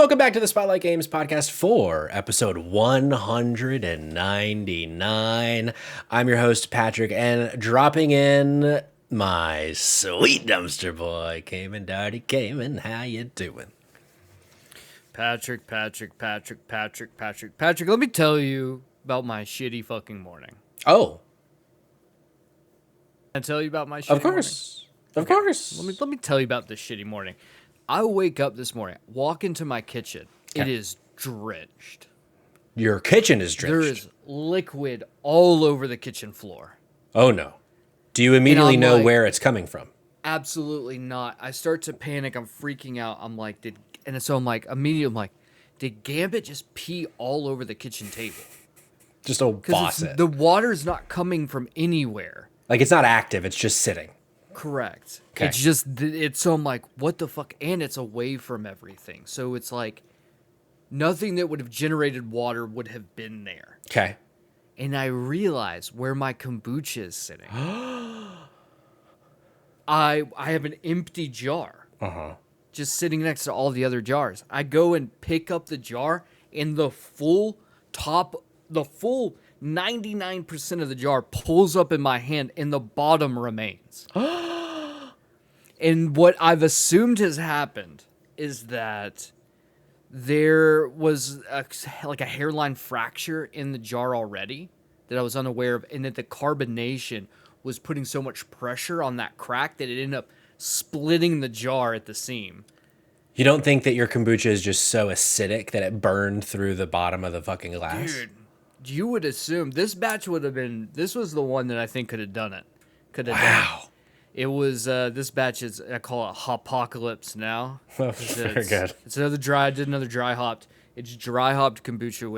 welcome back to the Spotlight Games Podcast for episode 199. I'm your host, Patrick, and dropping in my sweet dumpster boy, Cayman Darty. Cayman, how you doing? Patrick, let me tell you about my shitty fucking morning. Oh. Can I tell you about my shitty Of course. Morning? Of course. Let me tell you about this shitty morning. I wake up this morning, walk into my kitchen. Okay. It is drenched. Your kitchen is drenched? There is liquid all over the kitchen floor. Oh, no. Do you immediately know where it's coming from? Absolutely not. I start to panic. I'm freaking out. I'm like, did Gambit just pee all over the kitchen table? Just a faucet. The water's not coming from anywhere. Like, it's not active. It's just sitting. Correct. Okay. So I'm like, what the fuck? And it's away from everything. So it's like nothing that would have generated water would have been there. Okay. And I realize where my kombucha is sitting. I have an empty jar. Just sitting next to all the other jars. I go and pick up the jar, and the full 99% of the jar pulls up in my hand, and the bottom remains. And what I've assumed has happened is that there was a hairline fracture in the jar already that I was unaware of, and that the carbonation was putting so much pressure on that crack that it ended up splitting the jar at the seam. You don't think that your kombucha is just so acidic that it burned through the bottom of the fucking glass? Dude, you would assume this batch would have been. This was the one that I think could have done it. Wow. It was this batch is, I call it Hopocalypse now. Very good. It's another dry. I did another dry hopped. It's dry hopped kombucha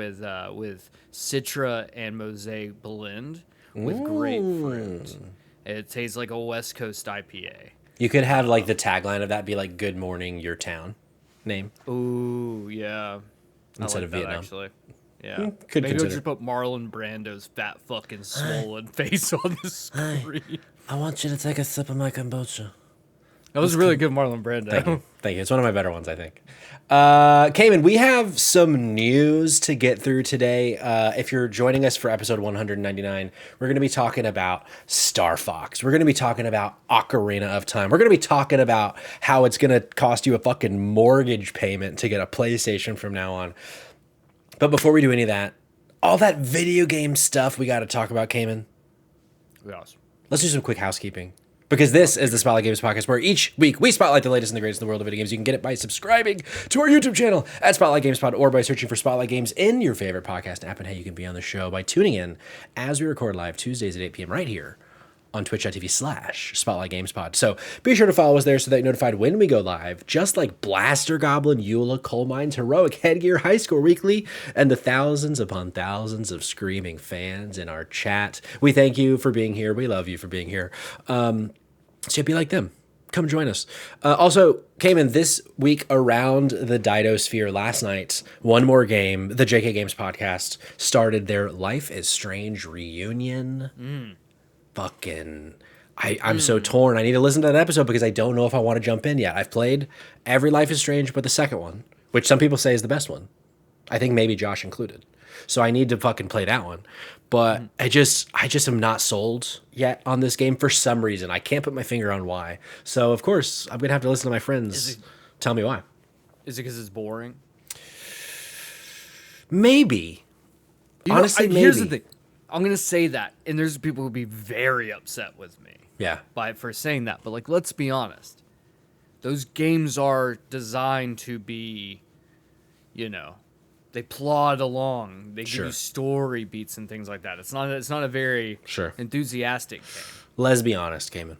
with Citra and Mosaic blend with grapefruit. It tastes like a West Coast IPA. You could have like the tagline of that be like "Good morning, your town" name. Ooh, yeah. Instead of Vietnam, actually. Yeah. Could Maybe consider. I'll just put Marlon Brando's fat fucking swollen face on the screen. I want you to take a sip of my kombucha. That was really good, Marlon Brando. Thank you. It's one of my better ones, I think. Cayman, we have some news to get through today. If you're joining us for episode 199, we're going to be talking about Star Fox. We're going to be talking about Ocarina of Time. We're going to be talking about how it's going to cost you a fucking mortgage payment to get a PlayStation from now on. But before we do any of that, all that video game stuff we got to talk about, Cayman. Yes. Let's do some quick housekeeping. Because this is the Spotlight Games Podcast, where each week we spotlight the latest and the greatest in the world of video games. You can get it by subscribing to our YouTube channel at Spotlight Games Pod, or by searching for Spotlight Games in your favorite podcast app. And hey, you can be on the show by tuning in as we record live Tuesdays at 8 p.m. right here on twitch.tv/Spotlight Games Pod. So be sure to follow us there so that you're notified when we go live, just like Blaster Goblin, Eula, Coal Mines, Heroic, Headgear, High Score Weekly, and the thousands upon thousands of screaming fans in our chat. We thank you for being here. We love you for being here. So be like them. Come join us. Also, Cayman, this week around the Didosphere last night, one more game, the JK Games Podcast started their Life is Strange reunion. Fucking, I'm so torn. I need to listen to that episode because I don't know if I want to jump in yet. I've played every Life is Strange but the second one, which some people say is the best one. I think maybe Josh included. So I need to fucking play that one. But I just am not sold yet on this game for some reason. I can't put my finger on why. So, of course, I'm going to have to listen to my friends tell me why. Is it because it's boring? Maybe. Honestly, maybe. Here's the thing. I'm going to say that, and there's people who'll be very upset with me. Yeah. For saying that. But, like, let's be honest. Those games are designed to be, they plod along. They give you story beats and things like that. It's not a very enthusiastic game. Let's be honest, Cayman.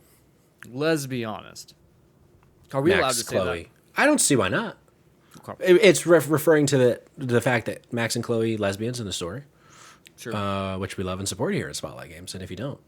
Let's be honest. Are we allowed to say that? I don't see why not. Okay. It's referring to the fact that Max and Chloe lesbians in the story. Sure. Which we love and support here at Spotlight Games. And if you don't,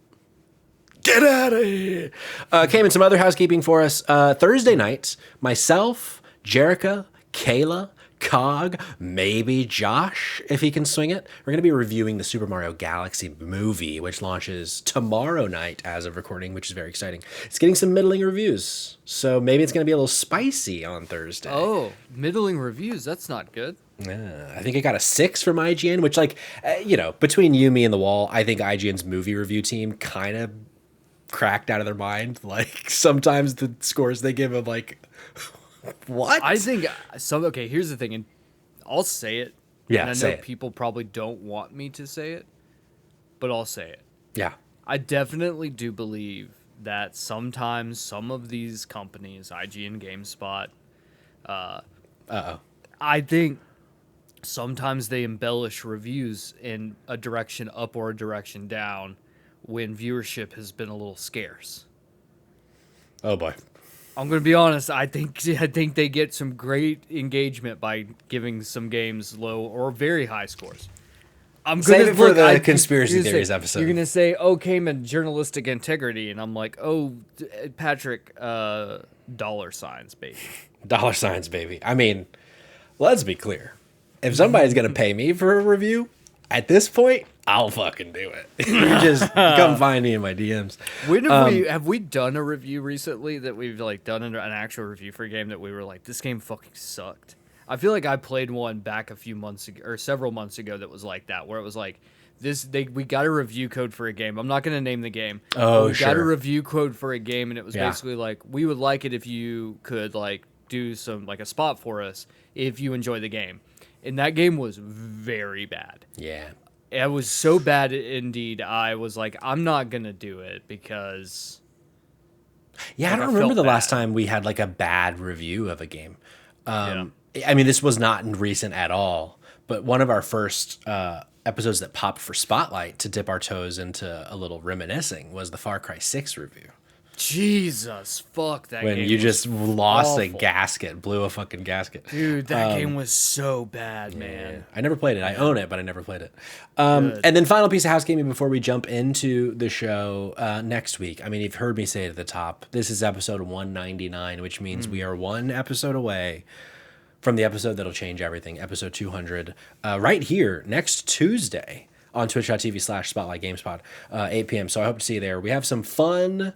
get out of here. Cayman, some other housekeeping for us. Thursday nights, myself, Jerica, Kayla, Cog, maybe Josh, if he can swing it. We're going to be reviewing the Super Mario Galaxy movie, which launches tomorrow night as of recording, which is very exciting. It's getting some middling reviews, so maybe it's going to be a little spicy on Thursday. Oh, middling reviews. That's not good. Yeah, I think it got a 6 from IGN, which, like, between you, me, and the wall, I think IGN's movie review team kind of cracked out of their mind. Like, sometimes the scores they give, I'm like, what? I think okay, here's the thing, and I'll say it. Yeah, and I say know it. people probably don't want me to say it, but I'll say it. Yeah. I definitely do believe that sometimes some of these companies, IGN, GameSpot, I think sometimes they embellish reviews in a direction up or a direction down when viewership has been a little scarce. Oh, boy. I'm going to be honest. I think they get some great engagement by giving some games low or very high scores. Save it for the conspiracy theories episode. You're going to say, "Oh, Cayman, journalistic integrity," and I'm like, "Oh, Patrick, dollar signs, baby." Dollar signs, baby. I mean, let's be clear. If somebody's going to pay me for a review, at this point, I'll fucking do it. You just come find me in my DMs. When have we done a review recently that we've like done an actual review for a game that we were like, this game fucking sucked? I feel like I played one back a few months ago or several months ago that was like that, where it was like we got a review code for a game. I'm not going to name the game. Oh, we got a review code for a game, and it was basically like, we would like it if you could like do some like a spot for us if you enjoy the game. And that game was very bad. Yeah. It was so bad indeed. I was like, I'm not going to do it because... Yeah, like, I don't remember the last time we had like a bad review of a game. Yeah. I mean, this was not recent at all, but one of our first episodes that popped for Spotlight to dip our toes into a little reminiscing was the Far Cry 6 review. Jesus, fuck that when game. When you just lost awful. a gasket, blew a fucking gasket. Dude, that game was so bad, man. I never played it. I own it, but I never played it. And then final piece of housekeeping before we jump into the show next week. I mean, you've heard me say it at the top. This is episode 199, which means we are one episode away from the episode that'll change everything, episode 200, right here next Tuesday on twitch.tv/SpotlightGamespot, 8 p.m. So I hope to see you there. We have some fun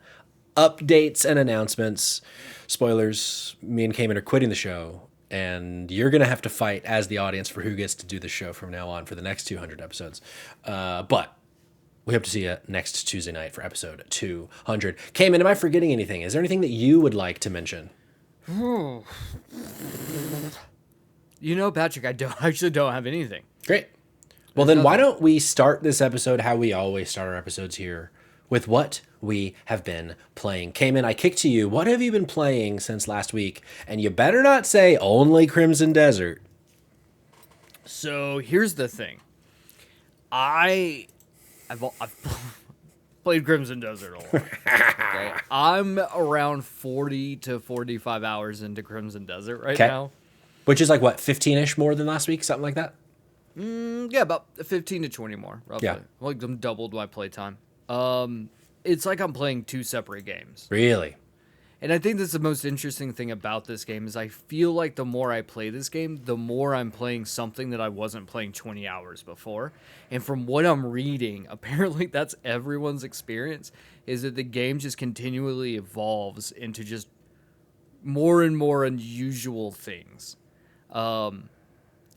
updates and announcements. Spoilers, me and Cayman are quitting the show, and you're going to have to fight as the audience for who gets to do the show from now on for the next 200 episodes. But we hope to see you next Tuesday night for episode 200. Cayman, am I forgetting anything? Is there anything that you would like to mention? You know, Patrick, I actually don't have anything. Great. Well, then why don't we start this episode how we always start our episodes here, with what we have been playing. Cayman, I kick to you. What have you been playing since last week? And you better not say only Crimson Desert. So here's the thing. I've played Crimson Desert a lot. Okay? I'm around 40 to 45 hours into Crimson Desert right now. Which is like, what, 15-ish more than last week? Something like that? Yeah, about 15 to 20 more, roughly. Yeah. Like, I'm doubled my playtime. It's like I'm playing two separate games. Really? And I think that's the most interesting thing about this game is I feel like the more I play this game, the more I'm playing something that I wasn't playing 20 hours before. And from what I'm reading, apparently that's everyone's experience, is that the game just continually evolves into just more and more unusual things. And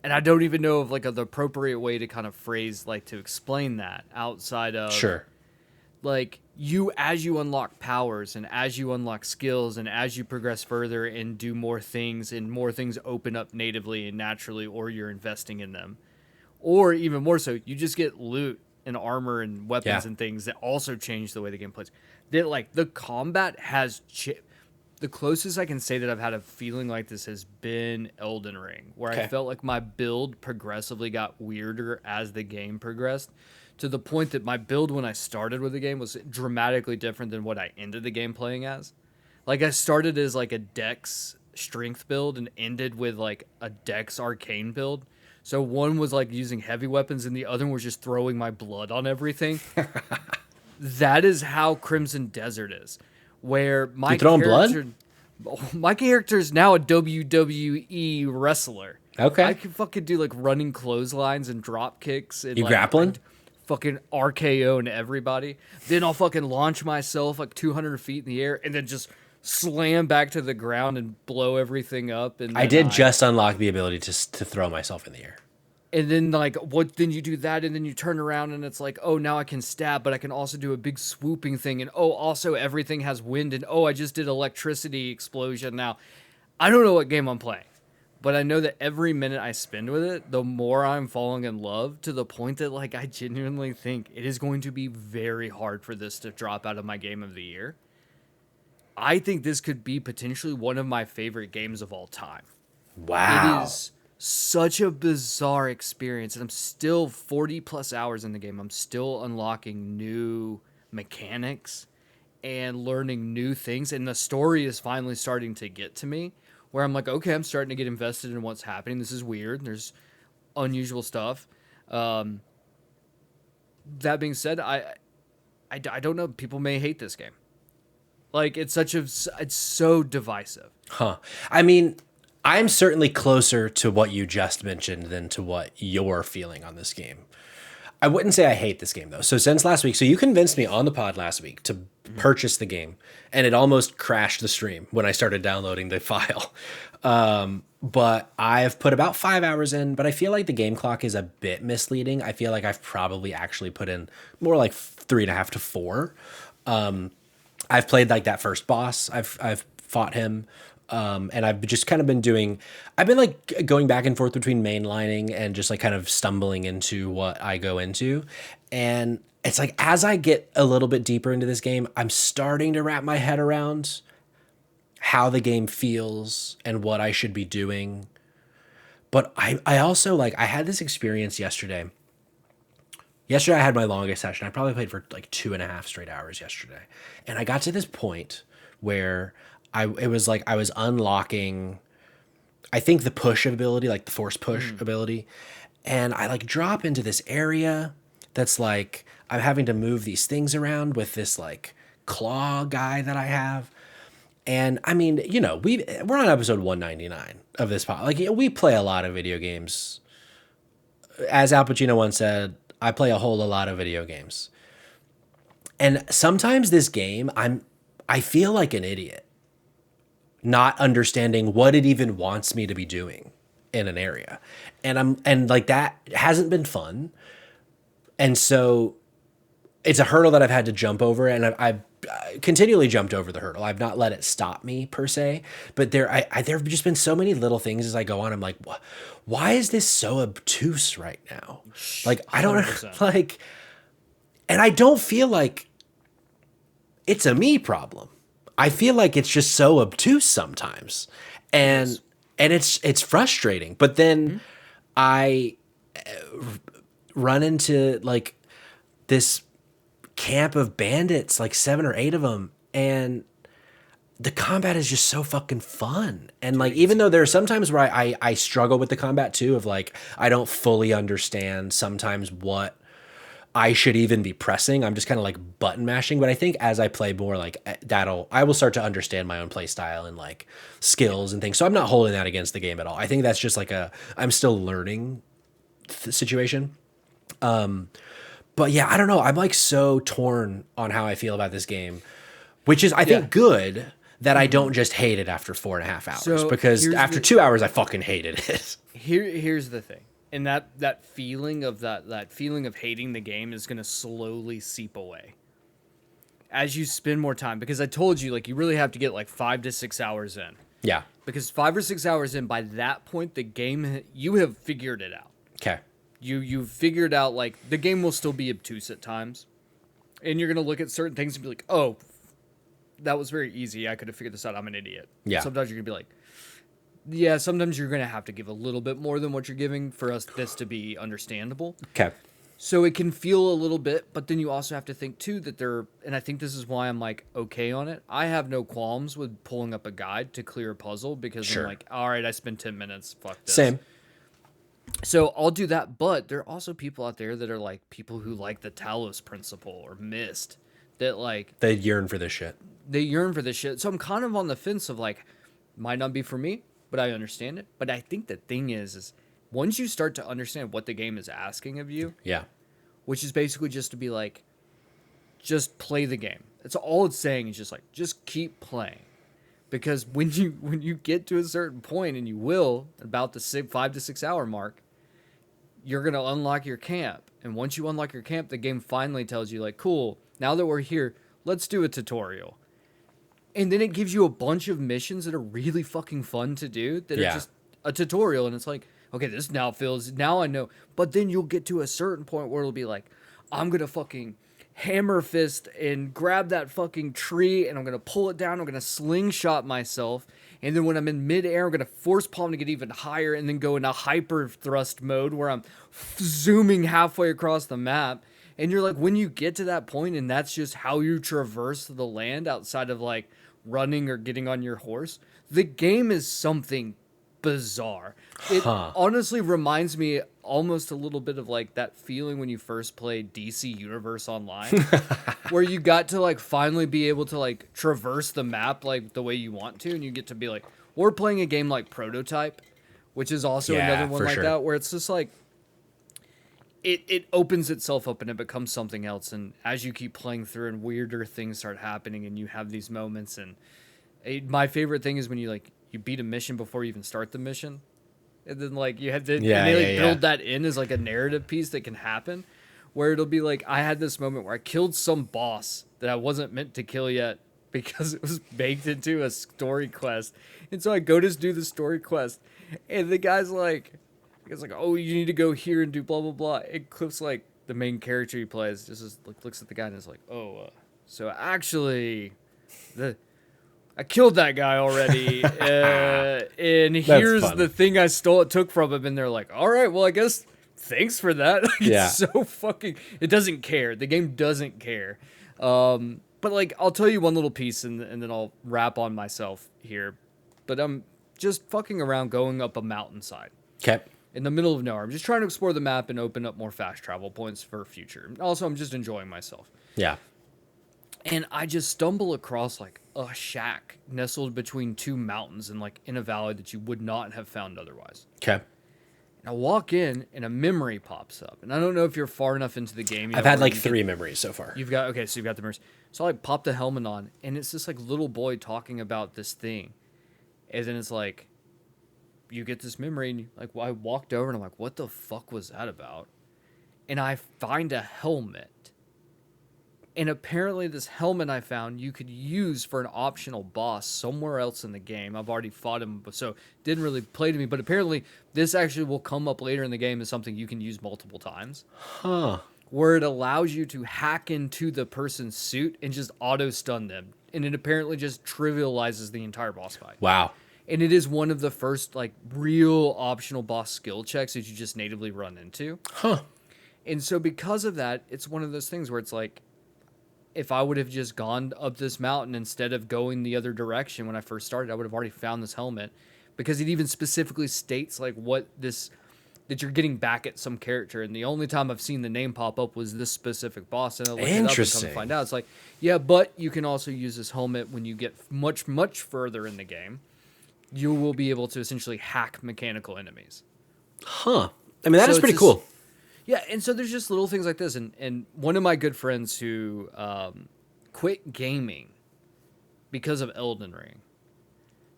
I don't even know of like the appropriate way to kind of phrase, like to explain that outside of... Sure. Like, as you unlock powers and as you unlock skills and as you progress further and do more things and more things open up natively and naturally, or you're investing in them, or even more so, you just get loot and armor and weapons and things that also change the way the game plays. That, like, the combat has... The closest I can say that I've had a feeling like this has been Elden Ring, where I felt like my build progressively got weirder as the game progressed, to the point that my build when I started with the game was dramatically different than what I ended the game playing as. Like, I started as like a Dex strength build and ended with like a Dex arcane build. So one was like using heavy weapons and the other one was just throwing my blood on everything. That is how Crimson Desert is, where my character is now a WWE wrestler. I Okay. can fucking do like running clotheslines and drop kicks and You like grappling? fucking RKO and everybody. Then I'll fucking launch myself like 200 feet in the air and then just slam back to the ground and blow everything up. And I then did just unlock the ability to throw myself in the air. and then like what? Then you do that, and then you turn around, and it's like, oh, now I can stab, but I can also do a big swooping thing, and oh, also everything has wind, and oh, I just did electricity explosion. Now, I don't know what game I'm playing, but I know that every minute I spend with it, the more I'm falling in love to the point that like I genuinely think it is going to be very hard for this to drop out of my game of the year. I think this could be potentially one of my favorite games of all time. It Wow. is such a bizarre experience, and I'm still 40 plus hours in the game. I'm still unlocking new mechanics and learning new things, and the story is finally starting to get to me where I'm like, okay, I'm starting to get invested in what's happening. This is weird. There's unusual stuff. Um, that being said, I don't know. People may hate this game. Like it's so divisive. Huh. I mean, I'm certainly closer to what you just mentioned than to what you're feeling on this game. I wouldn't say I hate this game though. So since last week, so you convinced me on the pod last week to purchase the game, and it almost crashed the stream when I started downloading the file. But I've put about 5 hours in, but I feel like the game clock is a bit misleading. I feel like I've probably actually put in more like 3.5 to 4. I've played like that first boss. I've fought him. And I've just kind of been doing, I've been like going back and forth between mainlining and just like kind of stumbling into what I go into. And it's like, as I get a little bit deeper into this game, I'm starting to wrap my head around how the game feels and what I should be doing. But I also like, I had this experience yesterday. Yesterday I had my longest session. I probably played for like 2.5 straight hours yesterday. And I got to this point where it was like I was unlocking, I think, the push ability, like the force push ability. And I like drop into this area that's like I'm having to move these things around with this like claw guy that I have. And I mean, you know, we're on episode 199 of this pod. Like we play a lot of video games. As Al Pacino once said, I play a whole lot of video games. And sometimes this game, I feel like an idiot not understanding what it even wants me to be doing in an area. And like that hasn't been fun. And so it's a hurdle that I've had to jump over, and I've continually jumped over the hurdle. I've not let it stop me per se, but there have just been so many little things as I go on. I'm like, why is this so obtuse right now? Like, I don't 100%. like, and I don't feel like it's a me problem. I feel like it's just so obtuse sometimes, and it's frustrating. But then I run into like this camp of bandits, like 7 or 8 of them, and the combat is just so fucking fun. And like, even though there are sometimes where I struggle with the combat too, of like I don't fully understand sometimes what I should even be pressing. I'm just kind of like button mashing. But I think as I play more, like I will start to understand my own play style and like skills and things. So I'm not holding that against the game at all. I think that's just like I'm still learning situation. But yeah, I don't know. I'm like so torn on how I feel about this game, which is I think good that I don't just hate it after 4.5 hours, So, because here's after the- 2 hours I fucking hated it. Here's the thing. And that feeling of that feeling of hating the game is going to slowly seep away as you spend more time, because I told you, like, you really have to get like 5 to 6 hours in, Yeah. because 5 or 6 hours in, by that point the game, you have figured it out. Okay. You've figured out, like, the game will still be obtuse at times, and you're going to look at certain things and be like, oh, that was very easy, I could have figured this out, I'm an idiot. Yeah. Sometimes you're going to be like, yeah, sometimes you're going to have to give a little bit more than what you're giving for this to be understandable. Okay. So it can feel a little bit, but then you also have to think too that and I think this is why I'm like okay on it. I have no qualms with pulling up a guide to clear a puzzle, because Sure. I'm like, all right, I spent 10 minutes, fuck this. Same. So I'll do that, but there are also people out there that are like people who like the Talos principle or Myst, that like They yearn for this shit. they yearn for this shit. So I'm kind of on the fence of like, might not be for me, but I understand it. But I think the thing is once you start to understand what the game is asking of you, Yeah. which is basically just to be like, just play the game. That's all it's saying is just like, just keep playing. Because when you get to a certain point, and you will, about the 5 to 6 hour mark, you're going to unlock your camp. And once you unlock your camp, the game finally tells you, like, cool, now that we're here, let's do a tutorial. And then it gives you a bunch of missions that are really fucking fun to do that are just a tutorial. And it's like, okay, this now I know. But then you'll get to a certain point where it'll be like, I'm going to fucking hammer fist and grab that fucking tree, and I'm going to pull it down. I'm going to slingshot myself. And then when I'm in midair, I'm going to force palm to get even higher, and then go into hyper thrust mode where I'm zooming halfway across the map. And you're like, when you get to that point, and that's just how you traverse the land outside of like running or getting on your horse, the game is something bizarre. It honestly reminds me almost a little bit of like that feeling when you first played DC Universe Online, where you got to like finally be able to like traverse the map like the way you want to, and you get to be like, we're playing a game like Prototype, which is also another one like that, where it's just like it opens itself up and it becomes something else. And as you keep playing through and weirder things start happening and you have these moments, and my favorite thing is when you beat a mission before you even start the mission. And then like you had to build that in as like a narrative piece that can happen, where it'll be like, I had this moment where I killed some boss that I wasn't meant to kill yet because it was baked into a story quest. And so I go to do the story quest, and the guy's like, oh, you need to go here and do blah, blah, blah. It clips like the main character he plays just looks at the guy and is like, so actually I killed that guy already, and here's the thing I took from him, and they're like, all right, well, I guess thanks for that. It's so fucking, it doesn't care. The game doesn't care. But like, I'll tell you one little piece, and then I'll wrap on myself here. But I'm just fucking around going up a mountainside. Okay. In the middle of nowhere. I'm just trying to explore the map and open up more fast travel points for future. Also, I'm just enjoying myself. Yeah. And I just stumble across like a shack nestled between two mountains and like in a valley that you would not have found otherwise. Okay. And I walk in and a memory pops up. And I don't know if you're far enough into the game. I've had like 3 memories so far. So you've got the memories. So I like pop the helmet on, and it's this like little boy talking about this thing. And then it's like, you get this memory, and like, I walked over and I'm like, what the fuck was that about? And I find a helmet. And apparently this helmet I found you could use for an optional boss somewhere else in the game. I've already fought him, so it didn't really play to me. But apparently this actually will come up later in the game as something you can use multiple times. Where it allows you to hack into the person's suit and just auto-stun them. And it apparently just trivializes the entire boss fight. Wow. And it is one of the first like real optional boss skill checks that you just natively run into. And so because of that, it's one of those things where it's like, if I would have just gone up this mountain instead of going the other direction when I first started, I would have already found this helmet, because it even specifically states like that you're getting back at some character. And the only time I've seen the name pop up was this specific boss. And I looked it up and come to find out, it's like, yeah, but you can also use this helmet when you get much, much further in the game. You will be able to essentially hack mechanical enemies. I mean, that is pretty cool. Yeah, and so there's just little things like this. And one of my good friends who quit gaming because of Elden Ring,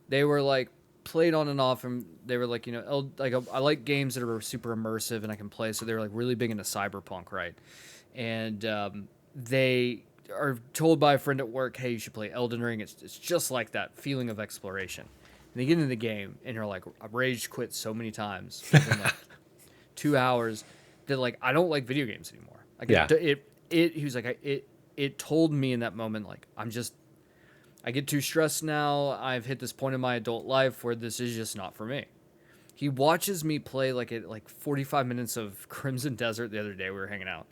they were like, played on and off, and they were like, I like games that are super immersive and I can play. So they were like really big into Cyberpunk, right? And they are told by a friend at work, hey, you should play Elden Ring. It's just like that feeling of exploration. And they get into the game and you're like, I've rage quit so many times within like 2 hours. That like, I don't like video games anymore. Like he was like, it told me in that moment, like, I get too stressed now. I've hit this point in my adult life where this is just not for me. He watches me play like 45 minutes of Crimson Desert the other day. We were hanging out,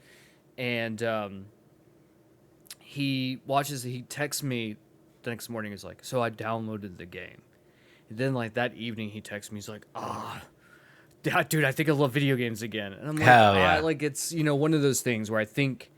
and he texts me the next morning. He's like, so I downloaded the game. And then like that evening he texts me. He's like, dude, I think I love video games again. And I'm like, hell yeah. Like, it's, one of those things where I think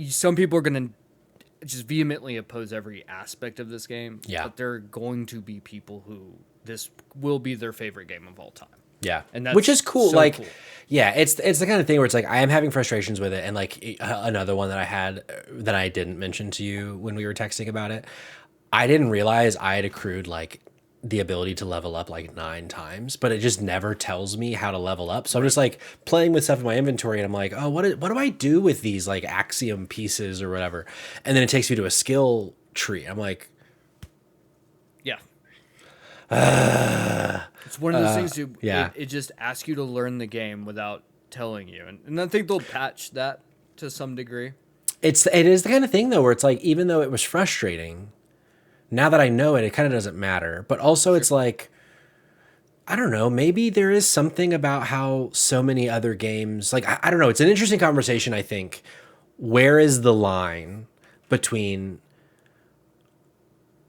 some people are going to just vehemently oppose every aspect of this game. Yeah. But there are going to be people who this will be their favorite game of all time. Yeah, And that's which is cool. so Like, cool. yeah, it's the kind of thing where it's like I am having frustrations with it, and like another one that I had that I didn't mention to you when we were texting about it. I didn't realize I had accrued like the ability to level up like 9 times, but it just never tells me how to level up. So I'm just like playing with stuff in my inventory, and I'm like, oh, what do I do with these like axiom pieces or whatever? And then it takes me to a skill tree. I'm like, Yeah. It's one of those things yeah. it just asks you to learn the game without telling you. And I think they'll patch that to some degree. It is the kind of thing though where it's like, even though it was frustrating, now that I know it, it kind of doesn't matter. But also it's like, I don't know, maybe there is something about how so many other games, like, I don't know, it's an interesting conversation, I think. Where is the line between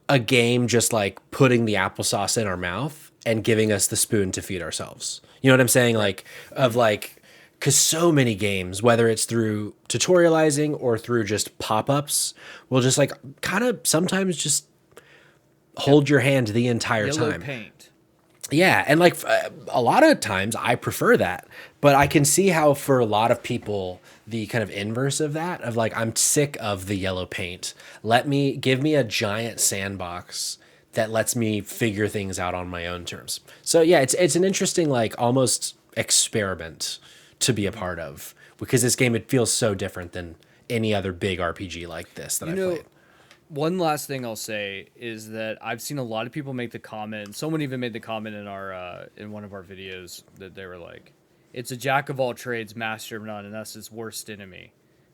a game just like putting the applesauce in our mouth and giving us the spoon to feed ourselves? You know what I'm saying? Like, of like, because so many games, whether it's through tutorializing or through just pop-ups, will just like kind of sometimes just hold your hand the entire Yellow time. paint. Yeah, and like a lot of times I prefer that, but I can see how for a lot of people the kind of inverse of that, of like, I'm sick of the yellow paint. Give me a giant sandbox that lets me figure things out on my own terms. So yeah, it's an interesting like almost experiment to be a part of, because this game, it feels so different than any other big RPG like this that I've played. One last thing I'll say is that I've seen a lot of people make the comment, and someone even made the comment in our in one of our videos, that they were like, it's a jack of all trades, master of none, and that's his worst enemy.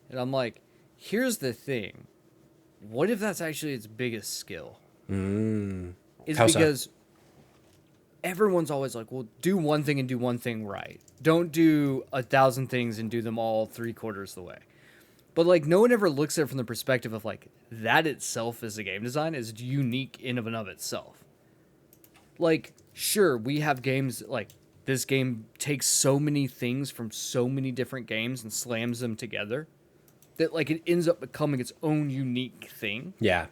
And I'm like, here's the thing. What if that's actually its biggest skill? It's How so? because everyone's always like, well, do one thing and do one thing right. Don't do 1,000 things and do them all 3/4 the way. But like, no one ever looks at it from the perspective of like, that itself as a game design is unique in and of itself. Like, sure, we have games like this game takes so many things from so many different games and slams them together that like it ends up becoming its own unique thing. Yeah.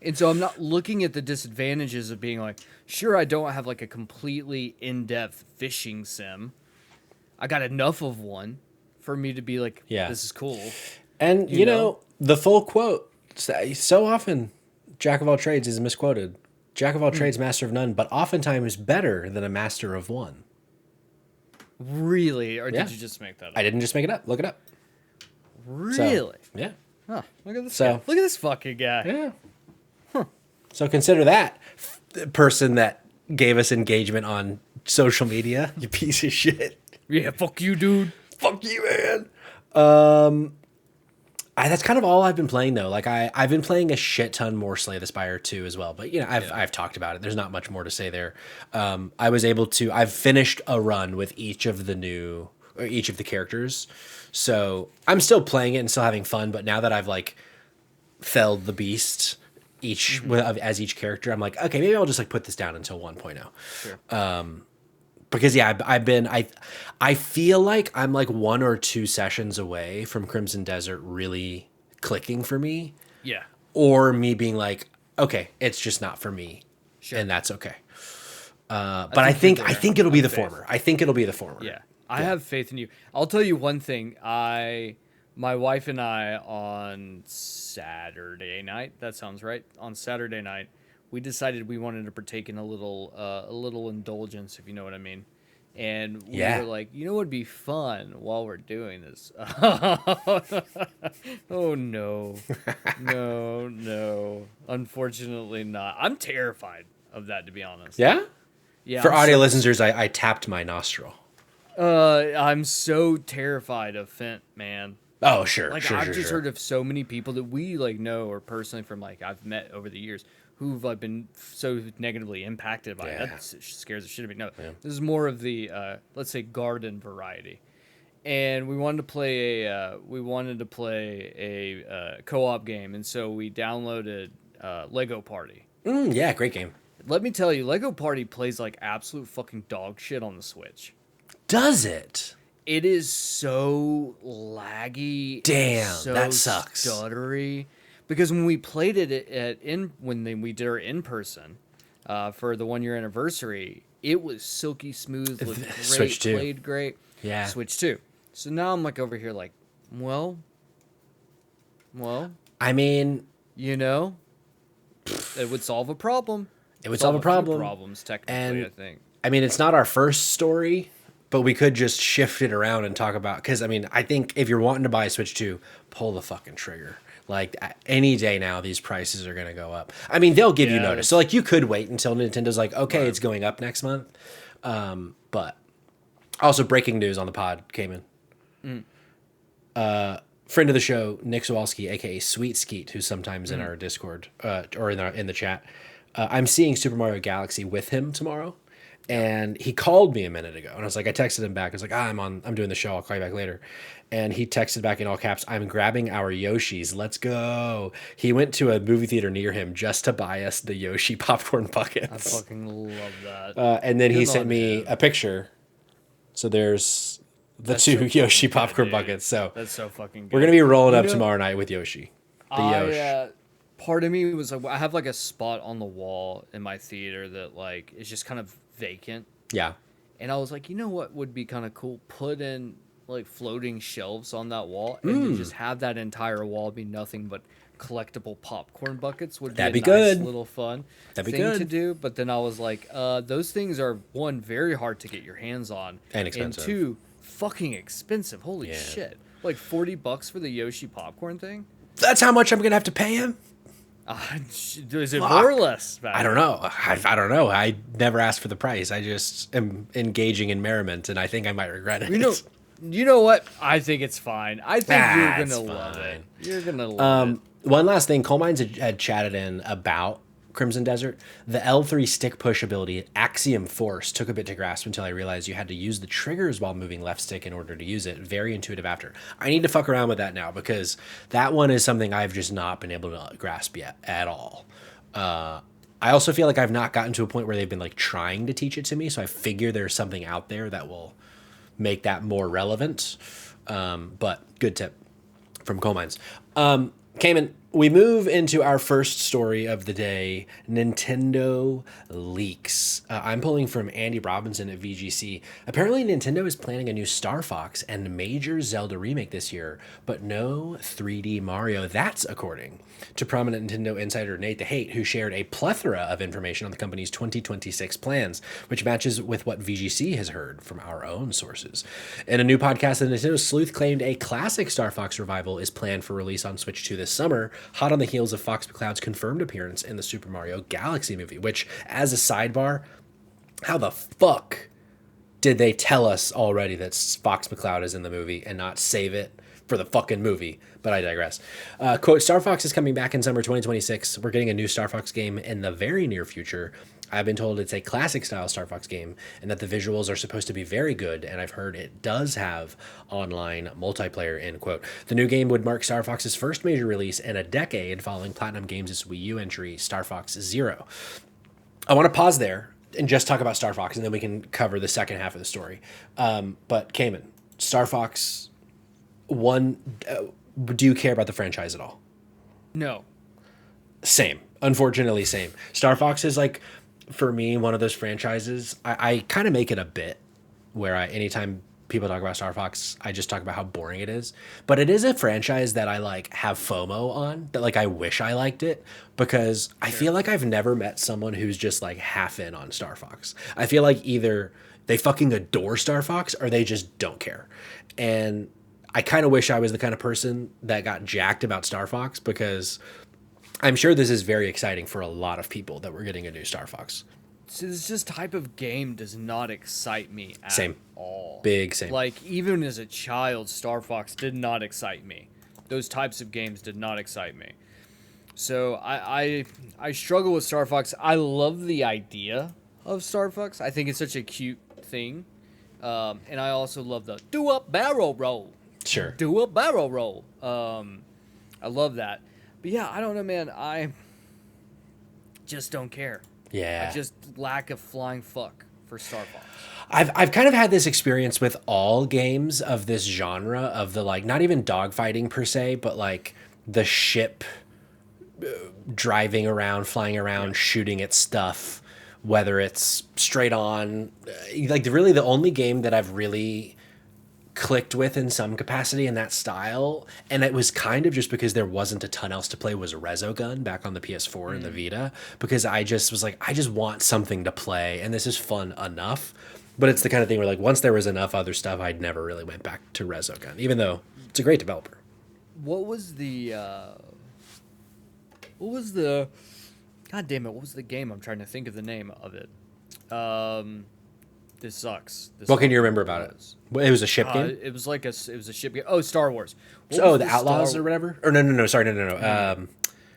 And so I'm not looking at the disadvantages of being like, sure, I don't have like a completely in-depth fishing sim. I got enough of one for me to be like, Yeah. this is cool. And you know, the full quote, so often jack of all trades is misquoted. Jack of all trades, master of none, but oftentimes better than a master of one. Really? Or Yeah. did you just make that up? I didn't just make it up. Look it up. Really? Yeah. Huh. Look at this So- guy. Look at this fucking guy. Yeah. So consider that person that gave us engagement on social media. You piece of shit. Yeah, fuck you, dude. Fuck you, man. That's kind of all I've been playing though. Like I've been playing a shit ton more Slay the Spire 2 as well. But you know, I've talked about it. There's not much more to say there. I've finished a run with each of the characters. So I'm still playing it and still having fun. But now that I've like felled the beast as each character, I'm like, okay, maybe I'll just like put this down until 1.0. Sure. Because yeah, I feel like I'm like 1 or 2 sessions away from Crimson Desert really clicking for me, Yeah. or me being like, okay, it's just not for me, Sure. and that's okay. But I think it'll be the former. I think it'll be the former. Yeah. I have faith in you. I'll tell you one thing. My wife and I on Saturday night, that sounds right. On Saturday night, we decided we wanted to partake in a little indulgence, if you know what I mean. And we were like, you know what would be fun while we're doing this? Oh, no. No. Unfortunately not. I'm terrified of that, to be honest. Yeah? Yeah. For audio listeners, I tapped my nostril. I'm so terrified of Fent, man. Oh, sure. Like, sure, I've sure, just sure. heard of so many people that we like know or personally from like I've met over the years who've like been so negatively impacted by it. That scares the shit out of me. No, this is more of the let's say garden variety. And we wanted to play a co-op game, and so we downloaded Lego Party. Yeah, great game. Let me tell you, Lego Party plays like absolute fucking dog shit on the Switch. Does it? It is so laggy. Damn, so that sucks. Stuttery. Because when we played it we did our in person, for the 1 year anniversary. It was silky smooth, looked great, Switch 2. played great. Yeah. Switch 2. So now I'm like over here like, well, I mean, you know, it would solve a problem. it would solve a few problem. problems technically, And I think. I mean, it's not our first story, but we could just shift it around and talk about, because I mean, I think if you're wanting to buy a Switch 2, pull the fucking trigger. Like any day now, these prices are going to go up. I mean, they'll give you Yeah, notice. So like you could wait until Nintendo's like, okay, it's going up next month. But also breaking news on the pod came in. Friend of the show, Nick Zawalski, aka Sweet Skeet, who's sometimes in our Discord or in the chat. I'm seeing Super Mario Galaxy with him tomorrow, and he called me a minute ago, and I was like, I texted him back. I was like, I'm doing the show. I'll call you back later. And he texted back in all caps, I'm grabbing our Yoshis. Let's go. He went to a movie theater near him just to buy us the Yoshi popcorn I buckets. fucking love that. And then he Good sent on me him. a picture. So there's the That's two so fucking Yoshi good, popcorn dude. buckets. So That's so fucking good. we're gonna be rolling You up know, tomorrow night with Yoshi. The Yosh. Part of me was like, I have like a spot on the wall in my theater that like is just kind of vacant. Yeah. And I was like, you know what would be kind of cool? Put in like floating shelves on that wall and then just have that entire wall be nothing but collectible popcorn buckets would That'd be be a nice good. little fun That'd be thing to good. do. But then I was like, those things are one, very hard to get your hands on. And expensive. And two, fucking expensive. Holy Yeah. shit. Like $40 for the Yoshi popcorn thing? That's how much I'm gonna have to pay him. Is it more or less? Man? I don't know. I don't know. I never asked for the price. I just am engaging in merriment, and I think I might regret it. You know what? I think it's fine. I think you're That's gonna love it. fine. You're gonna love it. One last thing, Coal Mines had chatted in about Crimson Desert. The L3 stick push ability, Axiom Force, took a bit to grasp until I realized you had to use the triggers while moving left stick in order to use it. Very intuitive after. I need to fuck around with that now because that one is something I've just not been able to grasp yet at all. I also feel like I've not gotten to a point where they've been like trying to teach it to me, so I figure there's something out there that will make that more relevant. But good tip from Coal Mines. Cayman, we move into our first story of the day, Nintendo leaks. I'm pulling from Andy Robinson at VGC. Apparently, Nintendo is planning a new Star Fox and major Zelda remake this year, but no 3D Mario. That's according to prominent Nintendo insider Nate the Hate, who shared a plethora of information on the company's 2026 plans, which matches with what VGC has heard from our own sources. In a new podcast, the Nintendo Sleuth claimed a classic Star Fox revival is planned for release on Switch 2 this summer, hot on the heels of Fox McCloud's confirmed appearance in the Super Mario Galaxy movie, which, as a sidebar, how the fuck did they tell us already that Fox McCloud is in the movie and not save it for the fucking movie? But I digress. Quote, Star Fox is coming back in summer 2026. We're getting a new Star Fox game in the very near future. I've been told it's a classic style Star Fox game and that the visuals are supposed to be very good, and I've heard it does have online multiplayer, end quote. The new game would mark Star Fox's first major release in a decade following Platinum Games' Wii U entry, Star Fox Zero. I want to pause there and just talk about Star Fox, and then we can cover the second half of the story. But Cayman, Star Fox, do you care about the franchise at all? No. Same. Unfortunately, same. Star Fox is like, for me, one of those franchises. I kind of make it a bit where anytime people talk about Star Fox, I just talk about how boring it is. But it is a franchise that I like have FOMO on, that like I wish I liked it, because I feel like I've never met someone who's just like half in on Star Fox. I feel like either they fucking adore Star Fox or they just don't care. And I kind of wish I was the kind of person that got jacked about Star Fox, because I'm sure this is very exciting for a lot of people that we're getting a new Star Fox. So this type of game does not excite me at Same. all. Big same. Like, even as a child, Star Fox did not excite me. Those types of games did not excite me. So I struggle with Star Fox. I love the idea of Star Fox. I think it's such a cute thing. And I also love the do-up barrel roll. Sure. Do-up barrel roll. I love that. But yeah, I don't know, man. I just don't care. Yeah. I just lack a flying fuck for Star Fox. I've kind of had this experience with all games of this genre of the, like, not even dogfighting per se, but like the ship driving around, flying around, shooting at stuff. whether it's straight on, like really the only game that I've really clicked with in some capacity in that style, and it was kind of just because there wasn't a ton else to play, was Resogun back on the PS4 and the Vita, because I just was like, I just want something to play, and this is fun enough. But it's the kind of thing where like once there was enough other stuff, I'd never really went back to Resogun, even though it's a great developer. What was the God damn it, what was the game? I'm trying to think of the name of it. This sucks. What can you remember about it? It was a ship game? It was like it was a ship game. Oh, Star Wars. The Outlaws or whatever? Or no, sorry, no.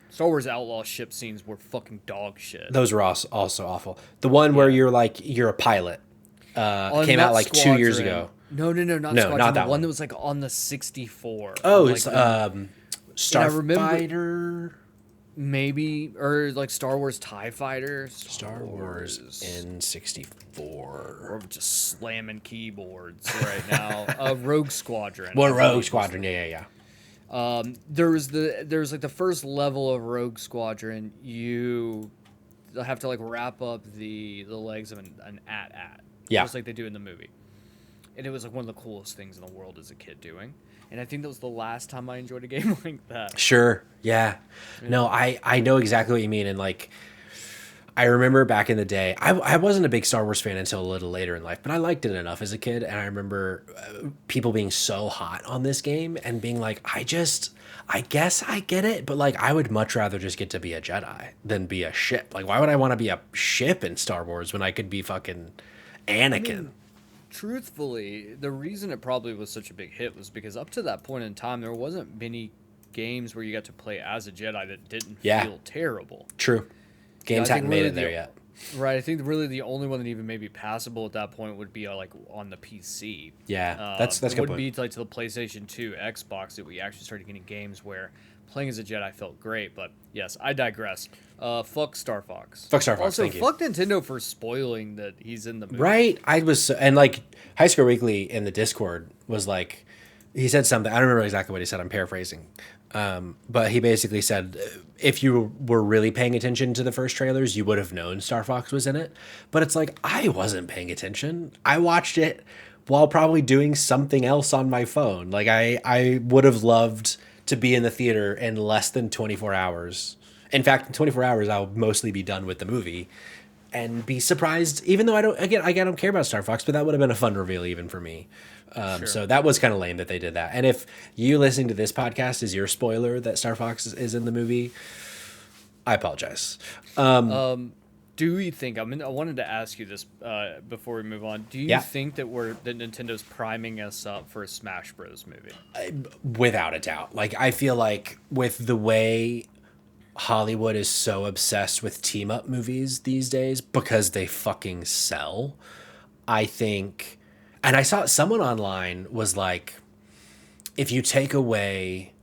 Star Wars Outlaw ship scenes were fucking dog shit. Those were also awful. The one where you're a pilot came out like Squadron. 2 years ago. No, not No, Squadron. not that the one. that was like on the 64. Oh, like, it's Starfighter. Maybe, or like Star Wars TIE Fighter. Star Wars N64. We're just slamming keyboards right now. Rogue Squadron. Well, Rogue Squadron, yeah. There was like the first level of Rogue Squadron. You have to like wrap up the legs of an AT-AT. Yeah. Just like they do in the movie. And it was like one of the coolest things in the world as a kid doing. And I think that was the last time I enjoyed a game like that. Sure, yeah. No, I know exactly what you mean. And like, I remember back in the day, I wasn't a big Star Wars fan until a little later in life, but I liked it enough as a kid. And I remember people being so hot on this game and being like, I guess I get it, but like, I would much rather just get to be a Jedi than be a ship. Like, why would I want to be a ship in Star Wars when I could be fucking Anakin? Truthfully, the reason it probably was such a big hit was because up to that point in time, there wasn't many games where you got to play as a Jedi that didn't feel terrible. True. Games hadn't made really it there yet. Right. I think really the only one that even maybe passable at that point would be like on the PC. Yeah, that's it good would point. be like to the PlayStation 2, Xbox that we actually started getting games where playing as a Jedi felt great. But yes, I digress. Fuck Star Fox. Fuck Star Fox. Also, thank you. fuck Nintendo for spoiling that he's in the movie. Right. I was, and like High Score Weekly in the Discord was like, he said something. I don't remember exactly what he said. I'm paraphrasing. But he basically said, if you were really paying attention to the first trailers, you would have known Star Fox was in it. But it's like, I wasn't paying attention. I watched it while probably doing something else on my phone. Like I would have loved to be in the theater in less than 24 hours. In fact, in 24 hours, I'll mostly be done with the movie and be surprised, even though I don't care about Star Fox, but that would have been a fun reveal even for me. Sure. So that was kind of lame that they did that. And if you listening to this podcast is your spoiler that Star Fox is in the movie, I apologize. Do we think? I wanted to ask you this before we move on. Do you think that Nintendo's priming us up for a Smash Bros. Movie? Without a doubt. Like, I feel like with the way Hollywood is so obsessed with team up movies these days because they fucking sell, I think, and I saw someone online was like, if you take away,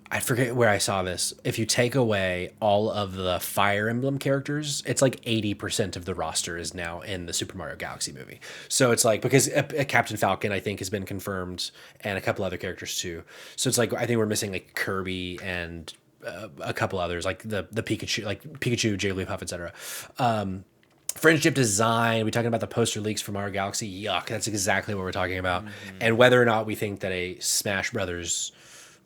I forget where I saw this, if you take away all of the Fire Emblem characters, it's like 80% of the roster is now in the Super Mario Galaxy movie. So it's like, because Captain Falcon, I think, has been confirmed, and a couple other characters too. So it's like, I think we're missing like Kirby and a couple others, like the Pikachu, Jigglypuff, etc. Friendship design. We talking about the poster leaks for Mario Galaxy. Yuck, that's exactly what we're talking about. Mm-hmm. And whether or not we think that a Smash Brothers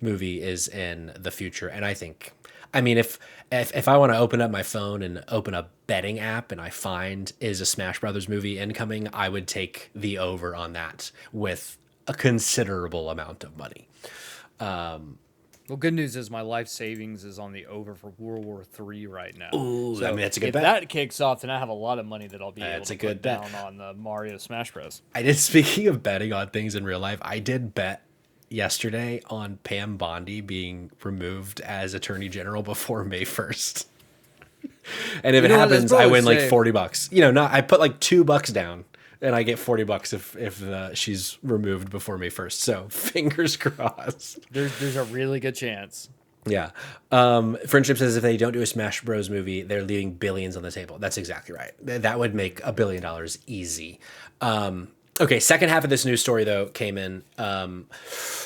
movie is in the future, and I think, I mean, if I want to open up my phone and open a betting app and I find is a Smash Brothers movie incoming, I would take the over on that with a considerable amount of money. Well, good news is my life savings is on the over for World War III right now. Ooh, so I mean, that's a good if bet. that kicks off, then I have a lot of money that I'll be able That's to a good put bet. down on the Mario Smash Bros. I did, speaking of betting on things in real life, I did bet yesterday on Pam Bondi being removed as Attorney General before May 1st. And if it happens, I win like $40. I put like $2 down and I get $40 if she's removed before May 1st. So fingers crossed. There's a really good chance. Yeah. Friendship says if they don't do a Smash Bros. Movie, they're leaving billions on the table. That's exactly right. That would make $1 billion easy. Okay, second half of this news story, though, came in.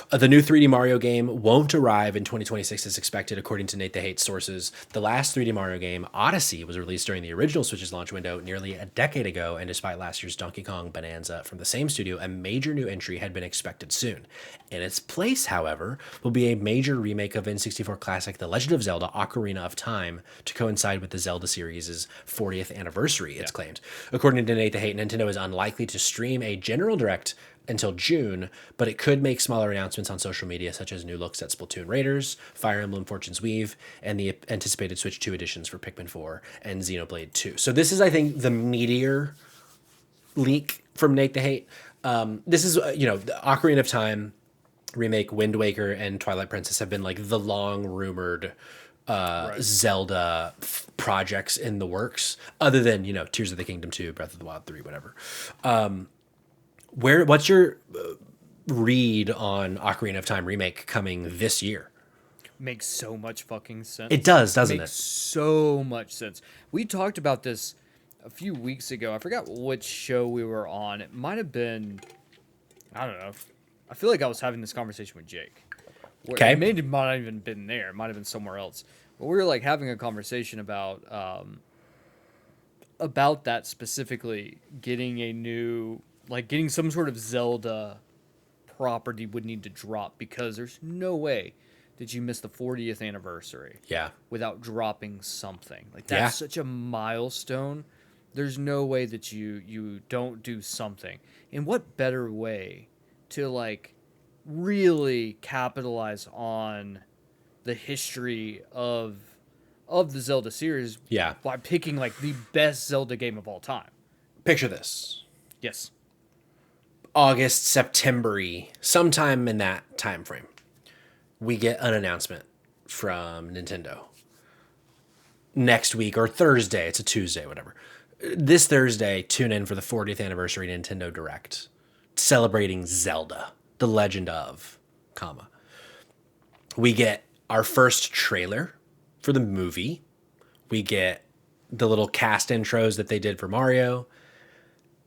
The new 3D Mario game won't arrive in 2026 as expected, according to Nate the Hate's sources. The last 3D Mario game, Odyssey, was released during the original Switch's launch window nearly a decade ago, and despite last year's Donkey Kong Bonanza from the same studio, a major new entry had been expected soon. In its place, however, will be a major remake of N64 classic The Legend of Zelda: Ocarina of Time to coincide with the Zelda series' 40th anniversary, it's claimed. According to Nate the Hate, Nintendo is unlikely to stream a general direct until June, but it could make smaller announcements on social media, such as new looks at Splatoon Raiders, Fire Emblem Fortune's Weave, and the anticipated Switch 2 editions for Pikmin 4 and Xenoblade 2. So this is, I think, the meteor leak from Nate the Hate. This is, the Ocarina of Time remake, Wind Waker, and Twilight Princess have been like the long rumored Zelda projects in the works, other than, Tears of the Kingdom 2, Breath of the Wild 3, whatever. What's your read on Ocarina of Time remake coming this year? Makes so much fucking sense. It does, doesn't Makes it? so much sense. We talked about this a few weeks ago. I forgot which show we were on. It might have been, I don't know. I feel like I was having this conversation with Jake. Okay. It might have not even been there. It might have been somewhere else. But we were like having a conversation about that specifically, getting some sort of Zelda property would need to drop, because there's no way that you miss the 40th anniversary without dropping something. Like, that's such a milestone. There's no way that you don't do something. And what better way to like really capitalize on the history of the Zelda series by picking like the best Zelda game of all time. Picture this. Yes. August, September-y, sometime in that time frame, we get an announcement from Nintendo. Next week, or Thursday, it's a Tuesday, whatever. This Thursday, tune in for the 40th anniversary Nintendo Direct, celebrating Zelda, The Legend of, comma. We get our first trailer for the movie. We get the little cast intros that they did for Mario.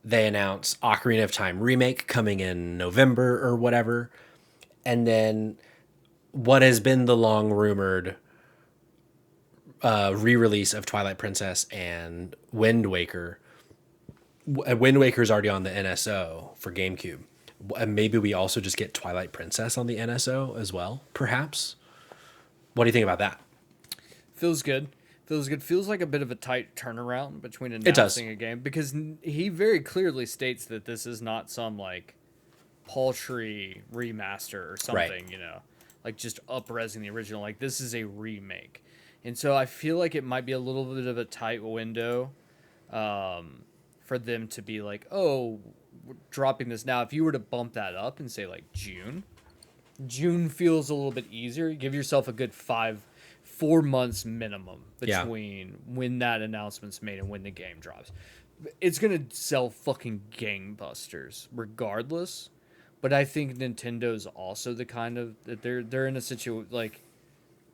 They announce Ocarina of Time Remake coming in November or whatever. And then what has been the long rumored re-release of Twilight Princess and Wind Waker. Wind Waker is already on the NSO for GameCube. And maybe we also just get Twilight Princess on the NSO as well, perhaps. What do you think about that? Feels good. Feels like a bit of a tight turnaround between announcing a game, because he very clearly states that this is not some like paltry remaster or something, like just up-resing the original. Like, this is a remake. And so I feel like it might be a little bit of a tight window for them to be like, oh, we're dropping this now. If you were to bump that up and say like June feels a little bit easier. Give yourself a good 4 months minimum between when that announcement's made and when the game drops. It's going to sell fucking gangbusters regardless. But I think Nintendo's also the kind of that they're in a situation like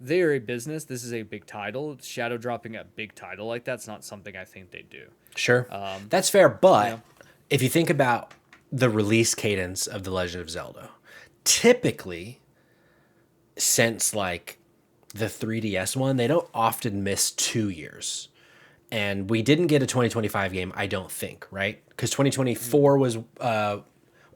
they're a business. This is a big title. Shadow dropping a big title like that's not something I think they do. Sure. That's fair. But if you think about the release cadence of The Legend of Zelda, typically since like the 3DS one, they don't often miss 2 years. And we didn't get a 2025 game, I don't think, right? Because 2024 was